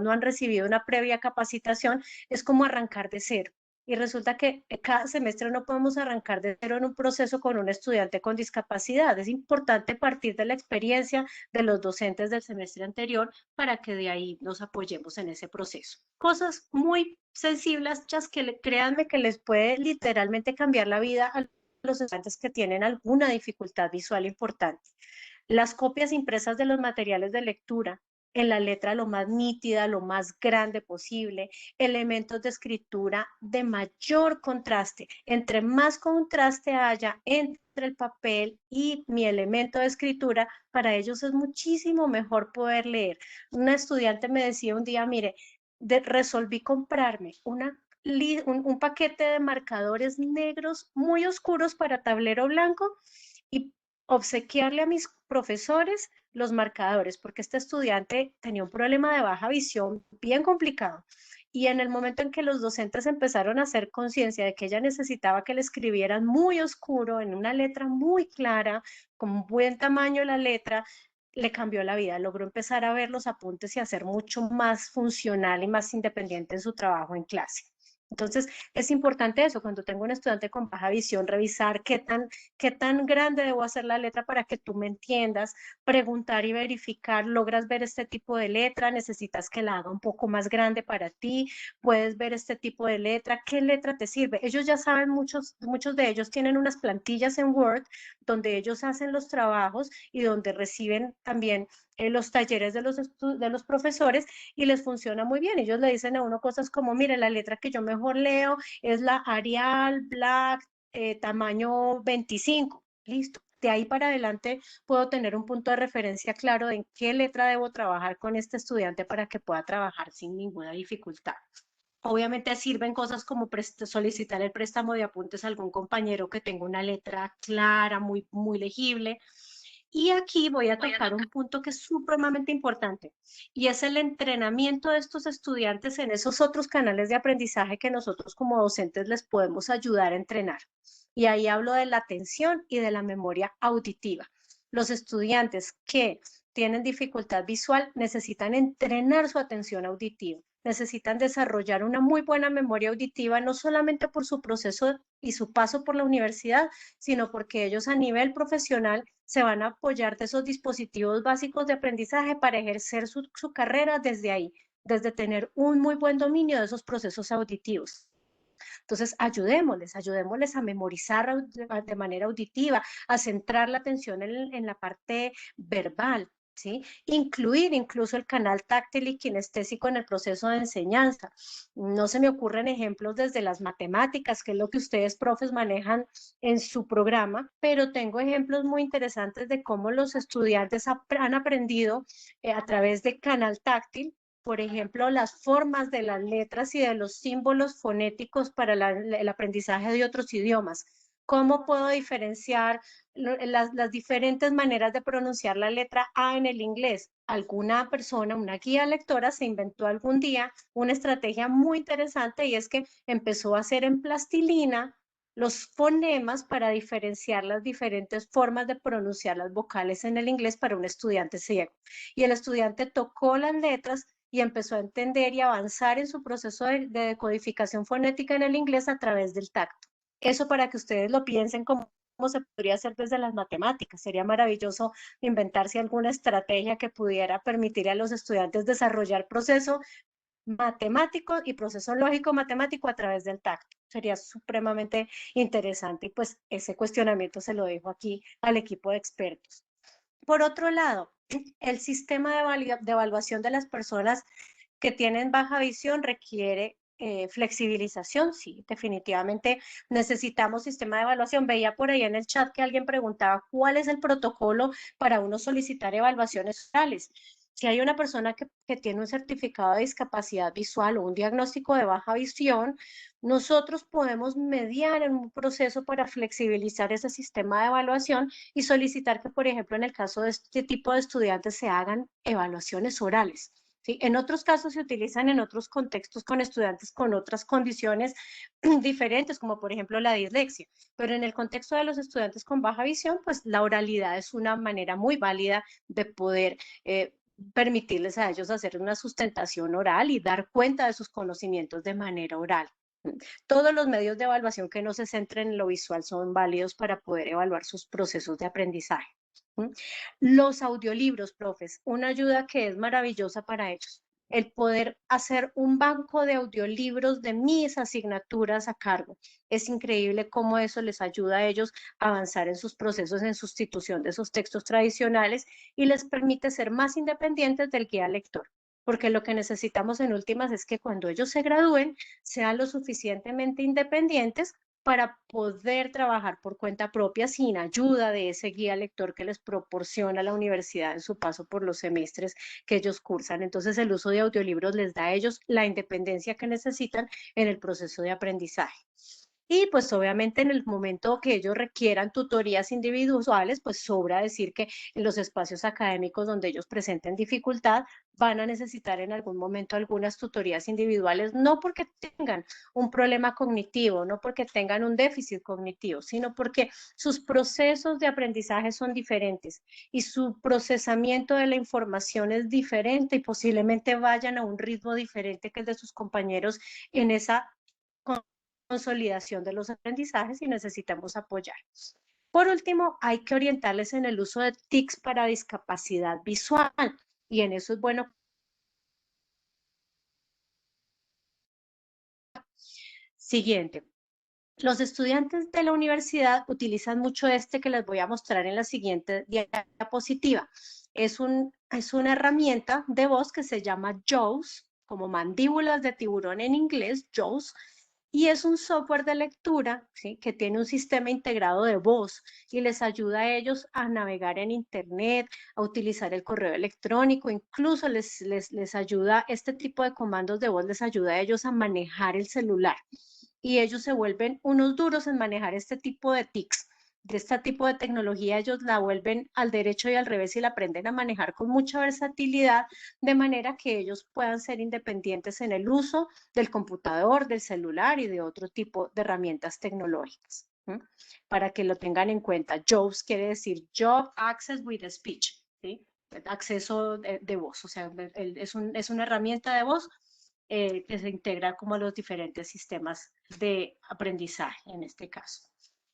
no han recibido una previa capacitación, es como arrancar de cero. Y resulta que cada semestre no podemos arrancar de cero en un proceso con un estudiante con discapacidad. Es importante partir de la experiencia de los docentes del semestre anterior para que de ahí nos apoyemos en ese proceso. Cosas muy sensibles, que créanme que les puede literalmente cambiar la vida a los estudiantes que tienen alguna dificultad visual importante. Las copias impresas de los materiales de lectura, en la letra lo más nítida, lo más grande posible, elementos de escritura de mayor contraste. Entre más contraste haya entre el papel y mi elemento de escritura, para ellos es muchísimo mejor poder leer. Una estudiante me decía un día, mire, resolví comprarme un paquete de marcadores negros muy oscuros para tablero blanco y obsequiarle a mis profesores los marcadores, porque este estudiante tenía un problema de baja visión bien complicado. Y en el momento en que los docentes empezaron a hacer conciencia de que ella necesitaba que le escribieran muy oscuro, en una letra muy clara, con buen tamaño la letra, le cambió la vida, logró empezar a ver los apuntes y a ser mucho más funcional y más independiente en su trabajo en clase. Entonces, es importante eso, cuando tengo un estudiante con baja visión, revisar qué tan grande debo hacer la letra para que tú me entiendas, preguntar y verificar, logras ver este tipo de letra, necesitas que la haga un poco más grande para ti, puedes ver este tipo de letra, ¿qué letra te sirve? Ellos ya saben, muchos de ellos tienen unas plantillas en Word donde ellos hacen los trabajos y donde reciben también los talleres de los profesores y les funciona muy bien. Ellos le dicen a uno cosas como, mire, la letra que yo mejor leo es la Arial Black tamaño 25. Listo. De ahí para adelante puedo tener un punto de referencia claro de en qué letra debo trabajar con este estudiante para que pueda trabajar sin ninguna dificultad. Obviamente sirven cosas como solicitar el préstamo de apuntes a algún compañero que tenga una letra clara, muy, muy legible. Y aquí voy a tocar un punto que es supremamente importante y es el entrenamiento de estos estudiantes en esos otros canales de aprendizaje que nosotros como docentes les podemos ayudar a entrenar. Y ahí hablo de la atención y de la memoria auditiva. Los estudiantes que tienen dificultad visual necesitan entrenar su atención auditiva, necesitan desarrollar una muy buena memoria auditiva, no solamente por su proceso y su paso por la universidad, sino porque ellos a nivel profesional se van a apoyar de esos dispositivos básicos de aprendizaje para ejercer su carrera desde ahí, desde tener un muy buen dominio de esos procesos auditivos. Entonces, ayudémosles a memorizar de manera auditiva, a centrar la atención en la parte verbal, ¿sí? Incluir incluso el canal táctil y kinestésico en el proceso de enseñanza. No se me ocurren ejemplos desde las matemáticas, que es lo que ustedes, profes, manejan en su programa, pero tengo ejemplos muy interesantes de cómo los estudiantes han aprendido a través de canal táctil, por ejemplo, las formas de las letras y de los símbolos fonéticos para el aprendizaje de otros idiomas. ¿Cómo puedo diferenciar las diferentes maneras de pronunciar la letra A en el inglés? Alguna persona, una guía lectora, se inventó algún día una estrategia muy interesante y es que empezó a hacer en plastilina los fonemas para diferenciar las diferentes formas de pronunciar las vocales en el inglés para un estudiante ciego. Y el estudiante tocó las letras y empezó a entender y avanzar en su proceso de decodificación fonética en el inglés a través del tacto. Eso para que ustedes lo piensen como se podría hacer desde las matemáticas. Sería maravilloso inventarse alguna estrategia que pudiera permitir a los estudiantes desarrollar proceso matemático y proceso lógico matemático a través del tacto. Sería supremamente interesante y pues ese cuestionamiento se lo dejo aquí al equipo de expertos. Por otro lado, el sistema de evaluación de las personas que tienen baja visión requiere flexibilización, sí, definitivamente necesitamos sistema de evaluación. Veía por ahí en el chat que alguien preguntaba cuál es el protocolo para uno solicitar evaluaciones orales. Si hay una persona que tiene un certificado de discapacidad visual o un diagnóstico de baja visión, nosotros podemos mediar en un proceso para flexibilizar ese sistema de evaluación y solicitar que, por ejemplo, en el caso de este tipo de estudiantes se hagan evaluaciones orales. ¿Sí? En otros casos se utilizan en otros contextos con estudiantes con otras condiciones diferentes, como por ejemplo la dislexia, pero en el contexto de los estudiantes con baja visión, pues la oralidad es una manera muy válida de poder permitirles a ellos hacer una sustentación oral y dar cuenta de sus conocimientos de manera oral. Todos los medios de evaluación que no se centren en lo visual son válidos para poder evaluar sus procesos de aprendizaje. Los audiolibros, profes, una ayuda que es maravillosa para ellos. El poder hacer un banco de audiolibros de mis asignaturas a cargo. Es increíble cómo eso les ayuda a ellos a avanzar en sus procesos en sustitución de esos textos tradicionales y les permite ser más independientes del guía lector. Porque lo que necesitamos en últimas es que cuando ellos se gradúen sean lo suficientemente independientes para poder trabajar por cuenta propia sin ayuda de ese guía lector que les proporciona la universidad en su paso por los semestres que ellos cursan. Entonces el uso de audiolibros les da a ellos la independencia que necesitan en el proceso de aprendizaje. Y pues obviamente en el momento que ellos requieran tutorías individuales, pues sobra decir que en los espacios académicos donde ellos presenten dificultad, van a necesitar en algún momento algunas tutorías individuales, no porque tengan un problema cognitivo, no porque tengan un déficit cognitivo, sino porque sus procesos de aprendizaje son diferentes y su procesamiento de la información es diferente y posiblemente vayan a un ritmo diferente que el de sus compañeros en esa consolidación de los aprendizajes y necesitamos apoyar. Por último, hay que orientarles en el uso de TICs para discapacidad visual y en eso es bueno. Siguiente. Los estudiantes de la universidad utilizan mucho que les voy a mostrar en la siguiente diapositiva. Es una herramienta de voz que se llama JAWS, como mandíbulas de tiburón en inglés, JAWS, y es un software de lectura, ¿sí?, que tiene un sistema integrado de voz y les ayuda a ellos a navegar en internet, a utilizar el correo electrónico, incluso les ayuda, este tipo de comandos de voz les ayuda a ellos a manejar el celular y ellos se vuelven unos duros en manejar este tipo de TICs. De este tipo de tecnología ellos la vuelven al derecho y al revés y la aprenden a manejar con mucha versatilidad, de manera que ellos puedan ser independientes en el uso del computador, del celular y de otro tipo de herramientas tecnológicas. Para que lo tengan en cuenta, JAWS quiere decir Job Access with Speech, ¿sí? Acceso de voz, o sea, es una herramienta de voz que se integra como a los diferentes sistemas de aprendizaje en este caso.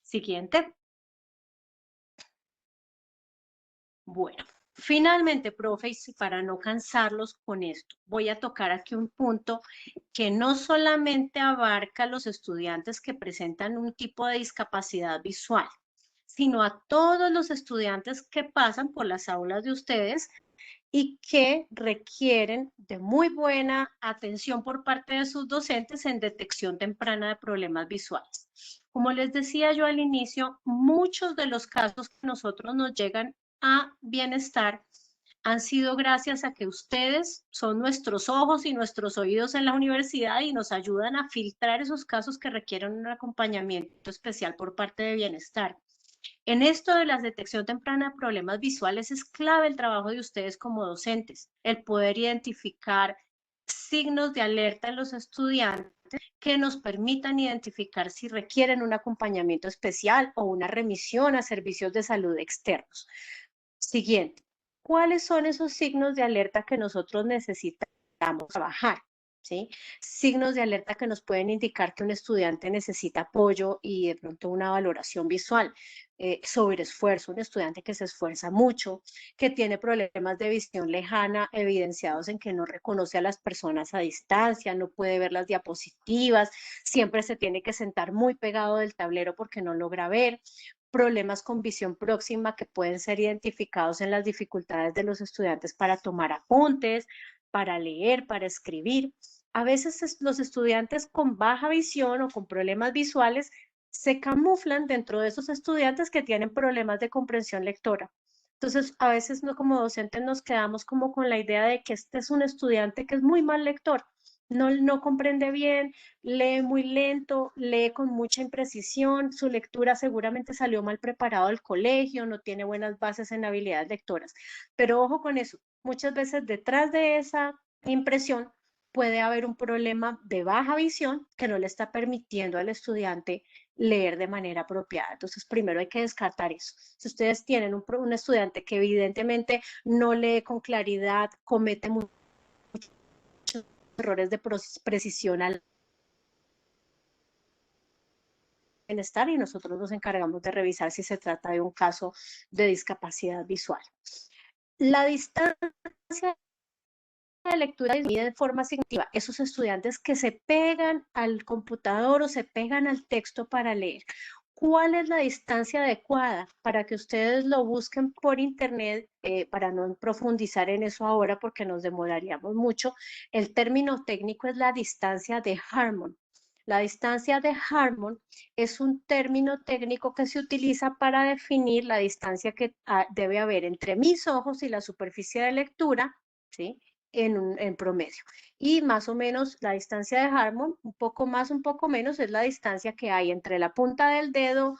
Siguiente. Bueno, finalmente, profe, y para no cansarlos con esto, voy a tocar aquí un punto que no solamente abarca a los estudiantes que presentan un tipo de discapacidad visual, sino a todos los estudiantes que pasan por las aulas de ustedes y que requieren de muy buena atención por parte de sus docentes en detección temprana de problemas visuales. Como les decía yo al inicio, muchos de los casos que nosotros nos llegan a bienestar han sido gracias a que ustedes son nuestros ojos y nuestros oídos en la universidad y nos ayudan a filtrar esos casos que requieren un acompañamiento especial por parte de bienestar. En esto de la detección temprana de problemas visuales es clave el trabajo de ustedes como docentes, el poder identificar signos de alerta en los estudiantes que nos permitan identificar si requieren un acompañamiento especial o una remisión a servicios de salud externos. Siguiente, ¿cuáles son esos signos de alerta que nosotros necesitamos trabajar? ¿Sí? Signos de alerta que nos pueden indicar que un estudiante necesita apoyo y de pronto una valoración visual, sobreesfuerzo, un estudiante que se esfuerza mucho, que tiene problemas de visión lejana evidenciados en que no reconoce a las personas a distancia, no puede ver las diapositivas, siempre se tiene que sentar muy pegado del tablero porque no logra ver, problemas con visión próxima que pueden ser identificados en las dificultades de los estudiantes para tomar apuntes, para leer, para escribir. A veces los estudiantes con baja visión o con problemas visuales se camuflan dentro de esos estudiantes que tienen problemas de comprensión lectora. Entonces, a veces no, como docentes nos quedamos como con la idea de que este es un estudiante que es muy mal lector, no comprende bien, lee muy lento, lee con mucha imprecisión, su lectura seguramente salió mal preparado del colegio, no tiene buenas bases en habilidades lectoras. Pero ojo con eso, muchas veces detrás de esa impresión puede haber un problema de baja visión que no le está permitiendo al estudiante leer de manera apropiada. Entonces, primero hay que descartar eso. Si ustedes tienen un estudiante que evidentemente no lee con claridad, comete muchos errores de precisión al bienestar, y nosotros nos encargamos de revisar si se trata de un caso de discapacidad visual. La distancia de lectura disminuye de forma significativa esos estudiantes que se pegan al computador o se pegan al texto para leer. ¿Cuál es la distancia adecuada para que ustedes lo busquen por internet? Para no profundizar en eso ahora porque nos demoraríamos mucho. El término técnico es la distancia de Harmon. La distancia de Harmon es un término técnico que se utiliza para definir la distancia que debe haber entre mis ojos y la superficie de lectura, ¿sí? En promedio. Y más o menos la distancia de Harmon, un poco más, un poco menos, es la distancia que hay entre la punta del dedo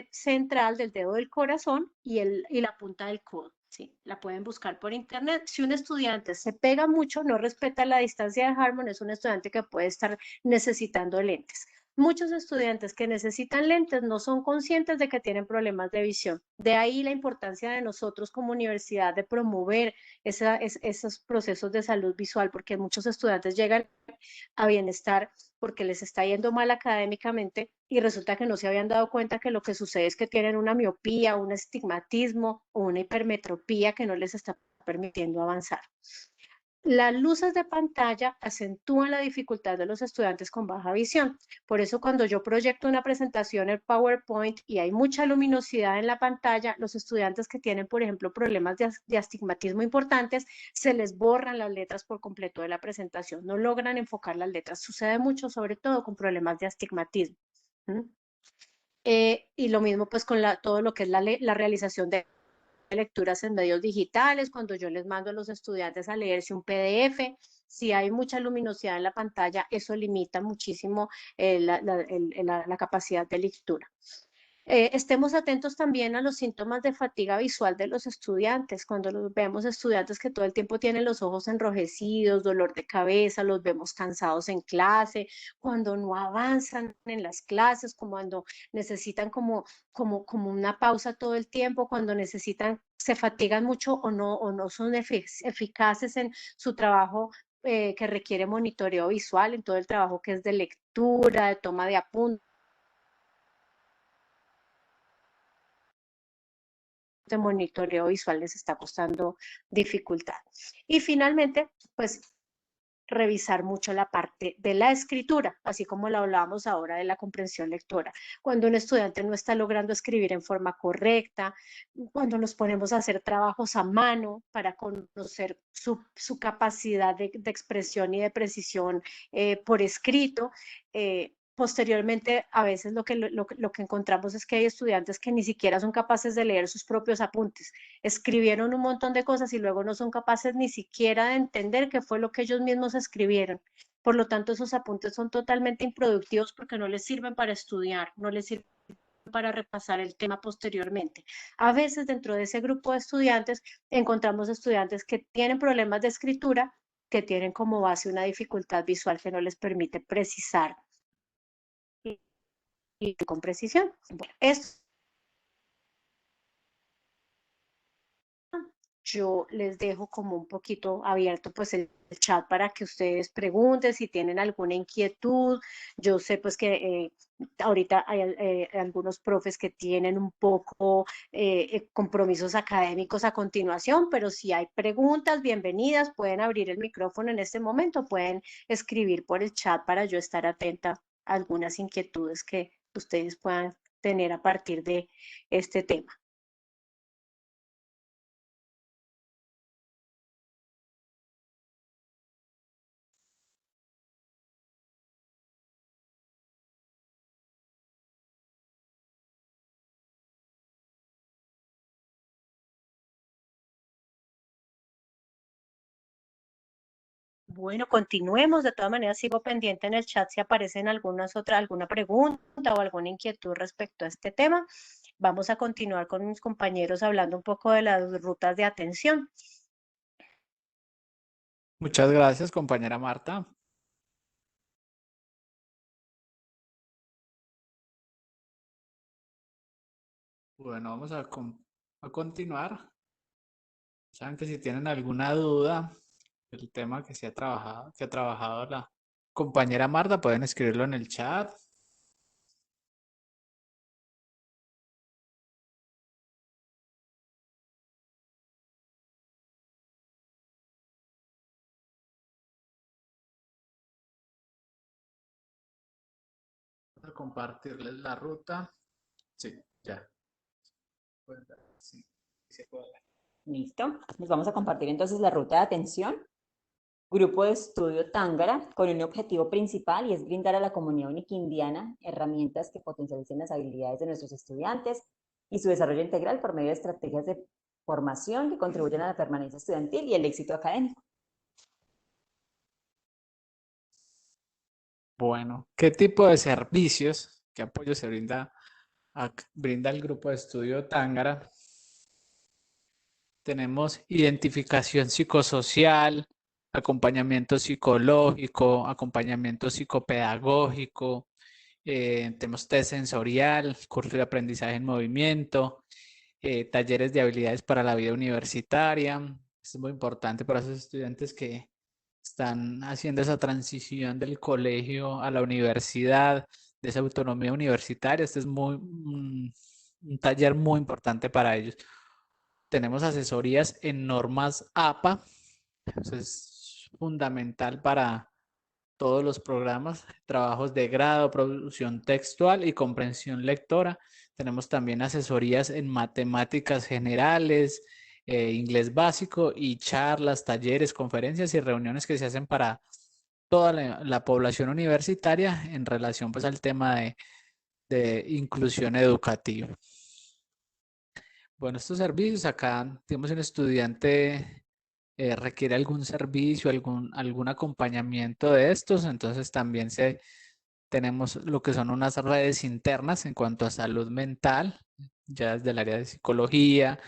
central, del dedo del corazón, y la punta del codo. Sí, la pueden buscar por internet. Si un estudiante se pega mucho, no respeta la distancia de Harmon, es un estudiante que puede estar necesitando lentes. Muchos estudiantes que necesitan lentes no son conscientes de que tienen problemas de visión. De ahí la importancia de nosotros como universidad de promover esos procesos de salud visual, porque muchos estudiantes llegan a bienestar porque les está yendo mal académicamente y resulta que no se habían dado cuenta que lo que sucede es que tienen una miopía, un estigmatismo o una hipermetropía que no les está permitiendo avanzar. Las luces de pantalla acentúan la dificultad de los estudiantes con baja visión. Por eso cuando yo proyecto una presentación en PowerPoint y hay mucha luminosidad en la pantalla, los estudiantes que tienen, por ejemplo, problemas de astigmatismo importantes, se les borran las letras por completo de la presentación. No logran enfocar las letras. Sucede mucho, sobre todo con problemas de astigmatismo. Y lo mismo pues con todo lo que es la realización de lecturas en medios digitales, cuando yo les mando a los estudiantes a leerse un PDF, si hay mucha luminosidad en la pantalla, eso limita muchísimo la capacidad de lectura. Estemos atentos también a los síntomas de fatiga visual de los estudiantes. Cuando los vemos estudiantes que todo el tiempo tienen los ojos enrojecidos, dolor de cabeza, los vemos cansados en clase, cuando no avanzan en las clases, cuando necesitan como una pausa todo el tiempo, cuando se fatigan mucho o no son eficaces en su trabajo que requiere monitoreo visual, en todo el trabajo que es de lectura, de toma de apuntes, de monitoreo visual les está costando dificultad. Y finalmente, pues revisar mucho la parte de la escritura, así como lo hablábamos ahora de la comprensión lectora. Cuando un estudiante no está logrando escribir en forma correcta, cuando nos ponemos a hacer trabajos a mano para conocer su capacidad de expresión y de precisión por escrito, posteriormente, a veces lo que encontramos es que hay estudiantes que ni siquiera son capaces de leer sus propios apuntes. Escribieron un montón de cosas y luego no son capaces ni siquiera de entender qué fue lo que ellos mismos escribieron. Por lo tanto, esos apuntes son totalmente improductivos porque no les sirven para estudiar, no les sirven para repasar el tema posteriormente. A veces dentro de ese grupo de estudiantes encontramos estudiantes que tienen problemas de escritura, que tienen como base una dificultad visual que no les permite precisar y con precisión. Bueno, esto yo les dejo como un poquito abierto pues el chat para que ustedes pregunten si tienen alguna inquietud. Yo sé pues que ahorita hay algunos profes que tienen un poco compromisos académicos a continuación, pero si hay preguntas, bienvenidas, pueden abrir el micrófono en este momento, pueden escribir por el chat para yo estar atenta a algunas inquietudes que ustedes puedan tener a partir de este tema. Bueno, continuemos. De todas maneras, sigo pendiente en el chat si aparecen alguna pregunta o alguna inquietud respecto a este tema. Vamos a continuar con mis compañeros hablando un poco de las rutas de atención. Muchas gracias, compañera Marta. Bueno, vamos a continuar. Saben que si tienen alguna duda del tema que ha trabajado la compañera Marta, pueden escribirlo en el chat. Vamos a compartirles la ruta. Sí, ya. Sí, se puede. Listo. Les vamos a compartir entonces la ruta de atención. Grupo de Estudio Tángara, con un objetivo principal y es brindar a la comunidad uniquindiana herramientas que potencialicen las habilidades de nuestros estudiantes y su desarrollo integral por medio de estrategias de formación que contribuyen a la permanencia estudiantil y el éxito académico. Bueno, ¿qué tipo de servicios, qué apoyo se brinda el grupo de estudio Tángara? Tenemos identificación psicosocial, acompañamiento psicológico, acompañamiento psicopedagógico, tenemos test sensorial, curso de aprendizaje en movimiento, talleres de habilidades para la vida universitaria. Esto es muy importante para esos estudiantes que están haciendo esa transición del colegio a la universidad, de esa autonomía universitaria. Este es un taller muy importante para ellos. Tenemos asesorías en normas APA. Eso es fundamental para todos los programas, trabajos de grado, producción textual y comprensión lectora. Tenemos también asesorías en matemáticas generales, inglés básico y charlas, talleres, conferencias y reuniones que se hacen para toda la población universitaria en relación pues al tema de inclusión educativa. Bueno, estos servicios acá, tenemos un estudiante requiere algún servicio, algún acompañamiento de estos, entonces también tenemos lo que son unas redes internas en cuanto a salud mental, ya desde el área de psicología,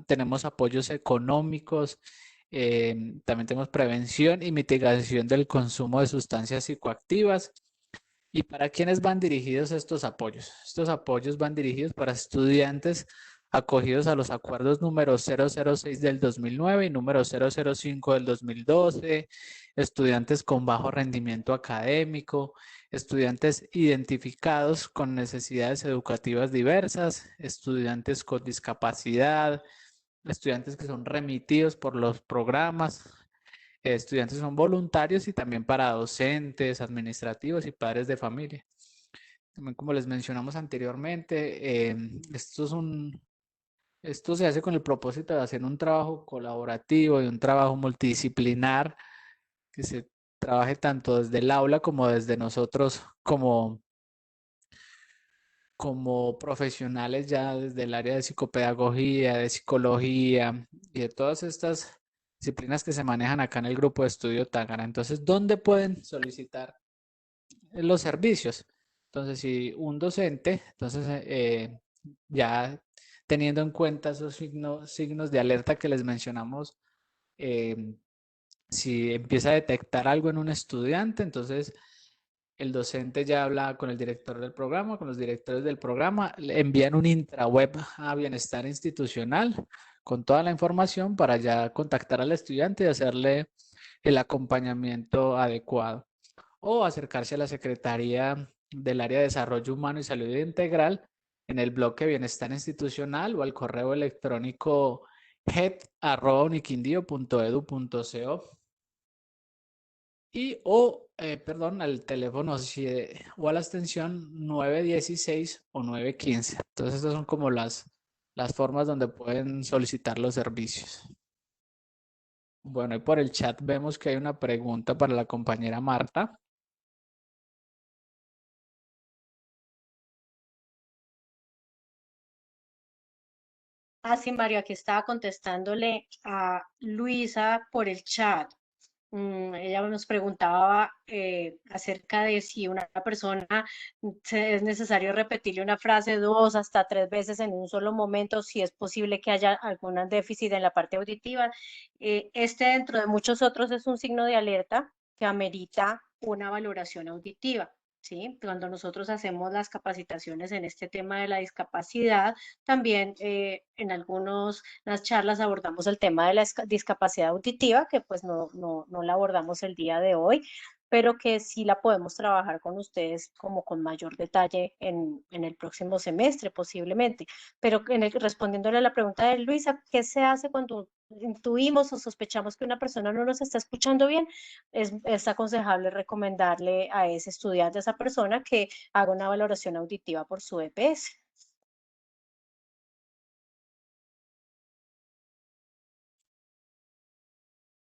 tenemos apoyos económicos, también tenemos prevención y mitigación del consumo de sustancias psicoactivas. ¿Y para quiénes van dirigidos estos apoyos? Estos apoyos van dirigidos para estudiantes acogidos a los acuerdos número 006 del 2009 y número 005 del 2012, estudiantes con bajo rendimiento académico, estudiantes identificados con necesidades educativas diversas, estudiantes con discapacidad, estudiantes que son remitidos por los programas, estudiantes son voluntarios y también para docentes, administrativos y padres de familia. También como les mencionamos anteriormente, esto se hace con el propósito de hacer un trabajo colaborativo y un trabajo multidisciplinar que se trabaje tanto desde el aula como desde nosotros como profesionales ya desde el área de psicopedagogía, de psicología y de todas estas disciplinas que se manejan acá en el grupo de estudio Tángara. Entonces, ¿dónde pueden solicitar los servicios? Entonces, si un docente, entonces ya teniendo en cuenta esos signos de alerta que les mencionamos, Si empieza a detectar algo en un estudiante, entonces el docente ya habla con el director del programa, con los directores del programa, le envían un intraweb a Bienestar Institucional con toda la información para ya contactar al estudiante y hacerle el acompañamiento adecuado. O acercarse a la Secretaría del Área de Desarrollo Humano y Salud Integral en el bloque Bienestar Institucional o al correo electrónico head@uniquindio.edu.co y perdón, al teléfono o a la extensión 916 o 915. Entonces, estas son como las formas donde pueden solicitar los servicios. Bueno, y por el chat vemos que hay una pregunta para la compañera Marta. Ah, sí, Mario, aquí estaba contestándole a Luisa por el chat. Ella nos preguntaba acerca de si una persona es necesario repetirle una frase 2 hasta 3 veces en un solo momento, si es posible que haya algún déficit en la parte auditiva. Este, dentro de muchos otros, es un signo de alerta que amerita una valoración auditiva. ¿Sí? Cuando nosotros hacemos las capacitaciones en este tema de la discapacidad, también en las charlas abordamos el tema de la discapacidad auditiva, que pues no la abordamos el día de hoy, pero que sí la podemos trabajar con ustedes como con mayor detalle en el próximo semestre posiblemente. Pero respondiéndole a la pregunta de Luisa, ¿qué se hace cuando intuimos o sospechamos que una persona no nos está escuchando bien? Es aconsejable recomendarle a ese estudiante, a esa persona, que haga una valoración auditiva por su EPS.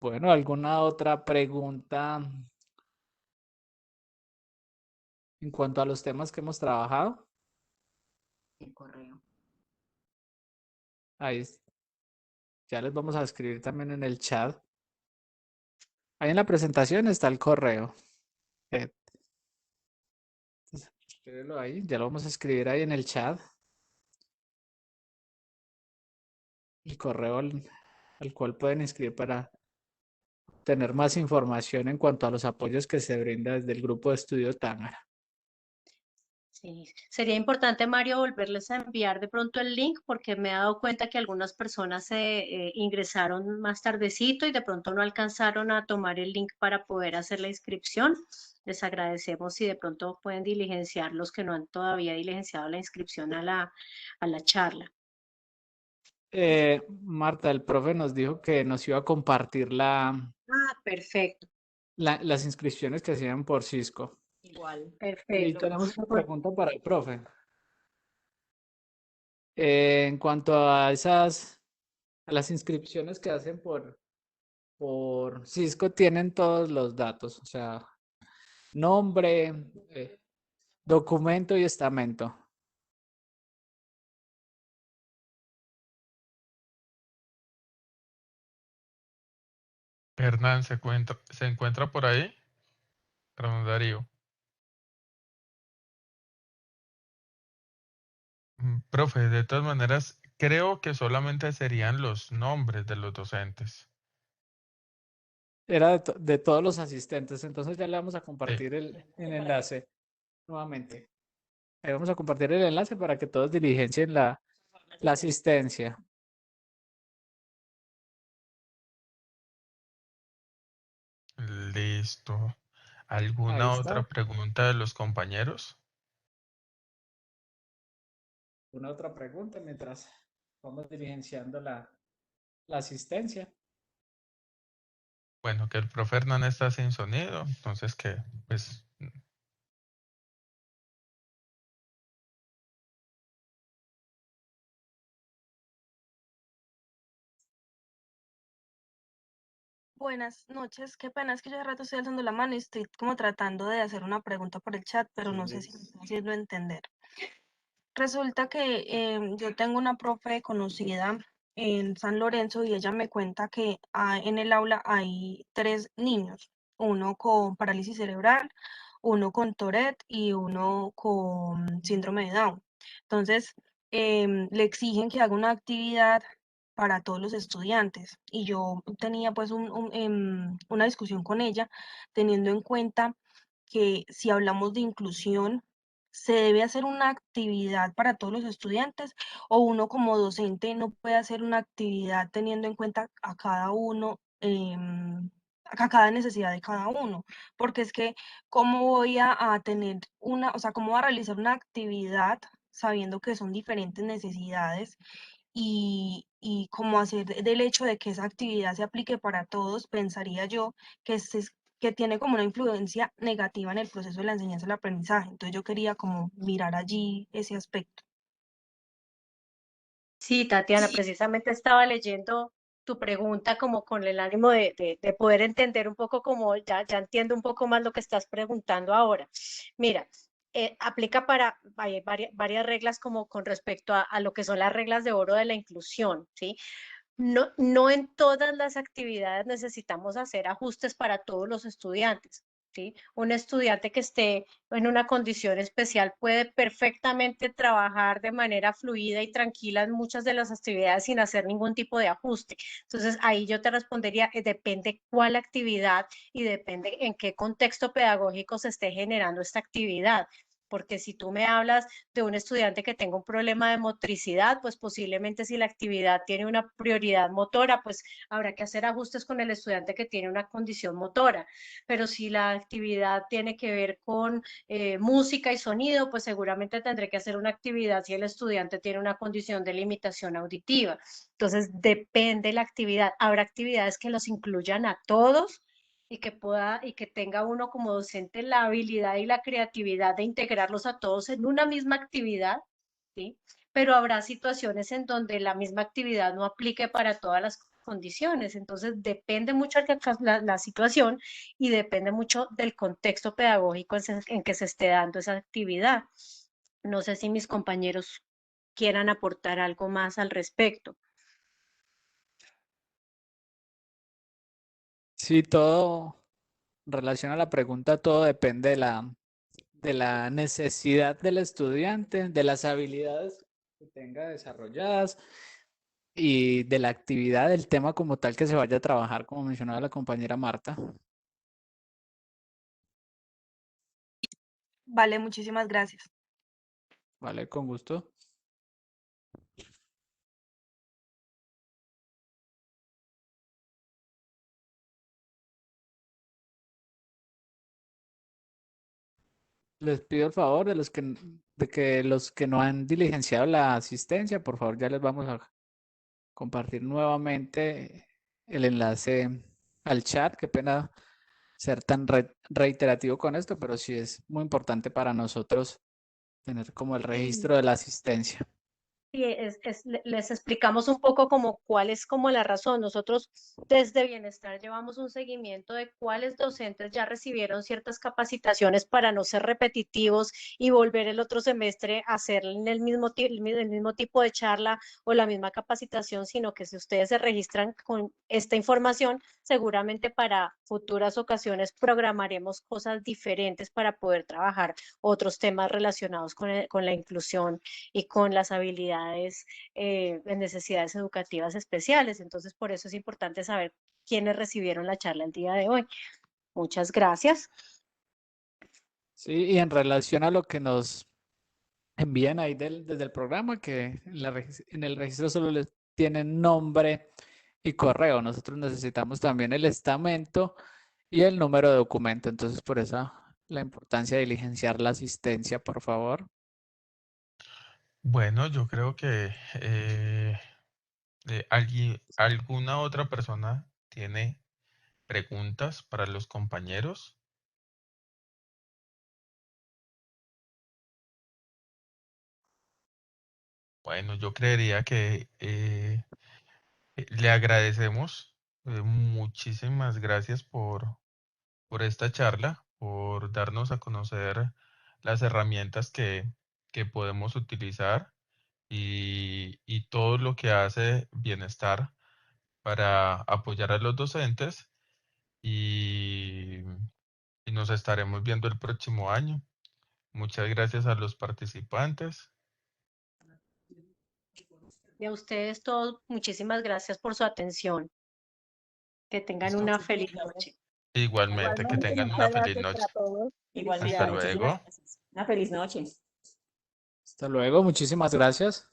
Bueno, ¿alguna otra pregunta en cuanto a los temas que hemos trabajado? El correo. Ahí ya les vamos a escribir también en el chat. Ahí en la presentación está el correo. Escríbelo ahí, ya lo vamos a escribir ahí en el chat. El correo al cual pueden inscribir para tener más información en cuanto a los apoyos que se brinda desde el grupo de estudio Tángara. Sí, sería importante, Mario, volverles a enviar de pronto el link, porque me he dado cuenta que algunas personas se ingresaron más tardecito y de pronto no alcanzaron a tomar el link para poder hacer la inscripción. Les agradecemos si de pronto pueden diligenciar los que no han todavía diligenciado la inscripción a la charla. Marta, el profe nos dijo que nos iba a compartir Perfecto. las inscripciones que hacían por Cisco. Igual. Y Perfecto. tenemos una pregunta para el profe. En cuanto a las inscripciones que hacen por Cisco, tienen todos los datos, o sea, nombre, documento y estamento. Hernán, ¿se encuentra por ahí? Perdón, Darío. Profe, de todas maneras, creo que solamente serían los nombres de los docentes. Era de todos los asistentes, entonces ya le vamos a Sí. compartir el enlace nuevamente. Ahí vamos a compartir el enlace para que todos diligencien la asistencia. Listo. Ahí ¿Alguna otra está. pregunta de los compañeros? ¿Una otra pregunta mientras vamos diligenciando la asistencia? Bueno, que el profe Hernán está sin sonido, entonces que pues Buenas noches, qué pena, es que yo de rato estoy alzando la mano y estoy como tratando de hacer una pregunta por el chat, pero no sé si me está haciendo entender. Resulta que yo tengo una profe conocida en San Lorenzo y ella me cuenta que en el aula hay 3 niños, uno con parálisis cerebral, uno con Tourette y uno con síndrome de Down. Entonces, le exigen que haga una actividad para todos los estudiantes. Y yo tenía pues una discusión con ella, teniendo en cuenta que si hablamos de inclusión, se debe hacer una actividad para todos los estudiantes o uno como docente no puede hacer una actividad teniendo en cuenta a cada uno, a cada necesidad de cada uno, porque es que cómo voy a tener una, o sea, cómo voy a realizar una actividad sabiendo que son diferentes necesidades y cómo hacer del hecho de que esa actividad se aplique para todos, pensaría yo que tiene como una influencia negativa en el proceso de la enseñanza y el aprendizaje. Entonces yo quería como mirar allí ese aspecto. Sí, Tatiana, precisamente estaba leyendo tu pregunta como con el ánimo de poder entender un poco como ya entiendo un poco más lo que estás preguntando ahora. Mira, aplica para hay varias reglas como con respecto a lo que son las reglas de oro de la inclusión, ¿sí? No en todas las actividades necesitamos hacer ajustes para todos los estudiantes, ¿sí? Un estudiante que esté en una condición especial puede perfectamente trabajar de manera fluida y tranquila en muchas de las actividades sin hacer ningún tipo de ajuste. Entonces, ahí yo te respondería, depende cuál actividad y depende en qué contexto pedagógico se esté generando esta actividad. Porque si tú me hablas de un estudiante que tenga un problema de motricidad, pues posiblemente si la actividad tiene una prioridad motora, pues habrá que hacer ajustes con el estudiante que tiene una condición motora. Pero si la actividad tiene que ver con música y sonido, pues seguramente tendré que hacer una actividad si el estudiante tiene una condición de limitación auditiva. Entonces, depende la actividad. Habrá actividades que los incluyan a todos y que pueda y que tenga uno como docente la habilidad y la creatividad de integrarlos a todos en una misma actividad, ¿sí? Pero habrá situaciones en donde la misma actividad no aplique para todas las condiciones. Entonces, depende mucho la situación y depende mucho del contexto pedagógico en que se esté dando esa actividad. No sé si mis compañeros quieran aportar algo más al respecto. Sí, todo en relación a la pregunta, todo depende de la necesidad del estudiante, de las habilidades que tenga desarrolladas y de la actividad del tema como tal que se vaya a trabajar, como mencionaba la compañera Marta. Vale, muchísimas gracias. Vale, con gusto. Les pido el favor de que los que no han diligenciado la asistencia, por favor, ya les vamos a compartir nuevamente el enlace al chat. Qué pena ser tan reiterativo con esto, pero sí es muy importante para nosotros tener como el registro de la asistencia. Sí, les explicamos un poco como cuál es como la razón. Nosotros desde Bienestar llevamos un seguimiento de cuáles docentes ya recibieron ciertas capacitaciones para no ser repetitivos y volver el otro semestre a hacer el mismo tipo de charla o la misma capacitación, sino que si ustedes se registran con esta información, seguramente para futuras ocasiones programaremos cosas diferentes para poder trabajar otros temas relacionados con la inclusión y con las habilidades en necesidades educativas especiales. Entonces, por eso es importante saber quiénes recibieron la charla el día de hoy. Muchas gracias. Sí, y en relación a lo que nos envían ahí desde el programa, que en el registro solo les tienen nombre y correo. Nosotros necesitamos también el estamento y el número de documento. Entonces, por eso la importancia de diligenciar la asistencia, por favor. Bueno, yo creo que alguna otra persona tiene preguntas para los compañeros. Bueno, yo creería que le agradecemos. Muchísimas gracias por esta charla, por darnos a conocer las herramientas que podemos utilizar y todo lo que hace Bienestar para apoyar a los docentes y, y nos estaremos viendo el próximo año. Muchas gracias a los participantes. Y a ustedes todos, muchísimas gracias por su atención. Que tengan una feliz noche. Igualmente, que Igualmente, tengan una muchas feliz gracias noche. para todos. Igualmente, Hasta muchísimas luego. gracias. Una feliz noche. Hasta luego, muchísimas gracias.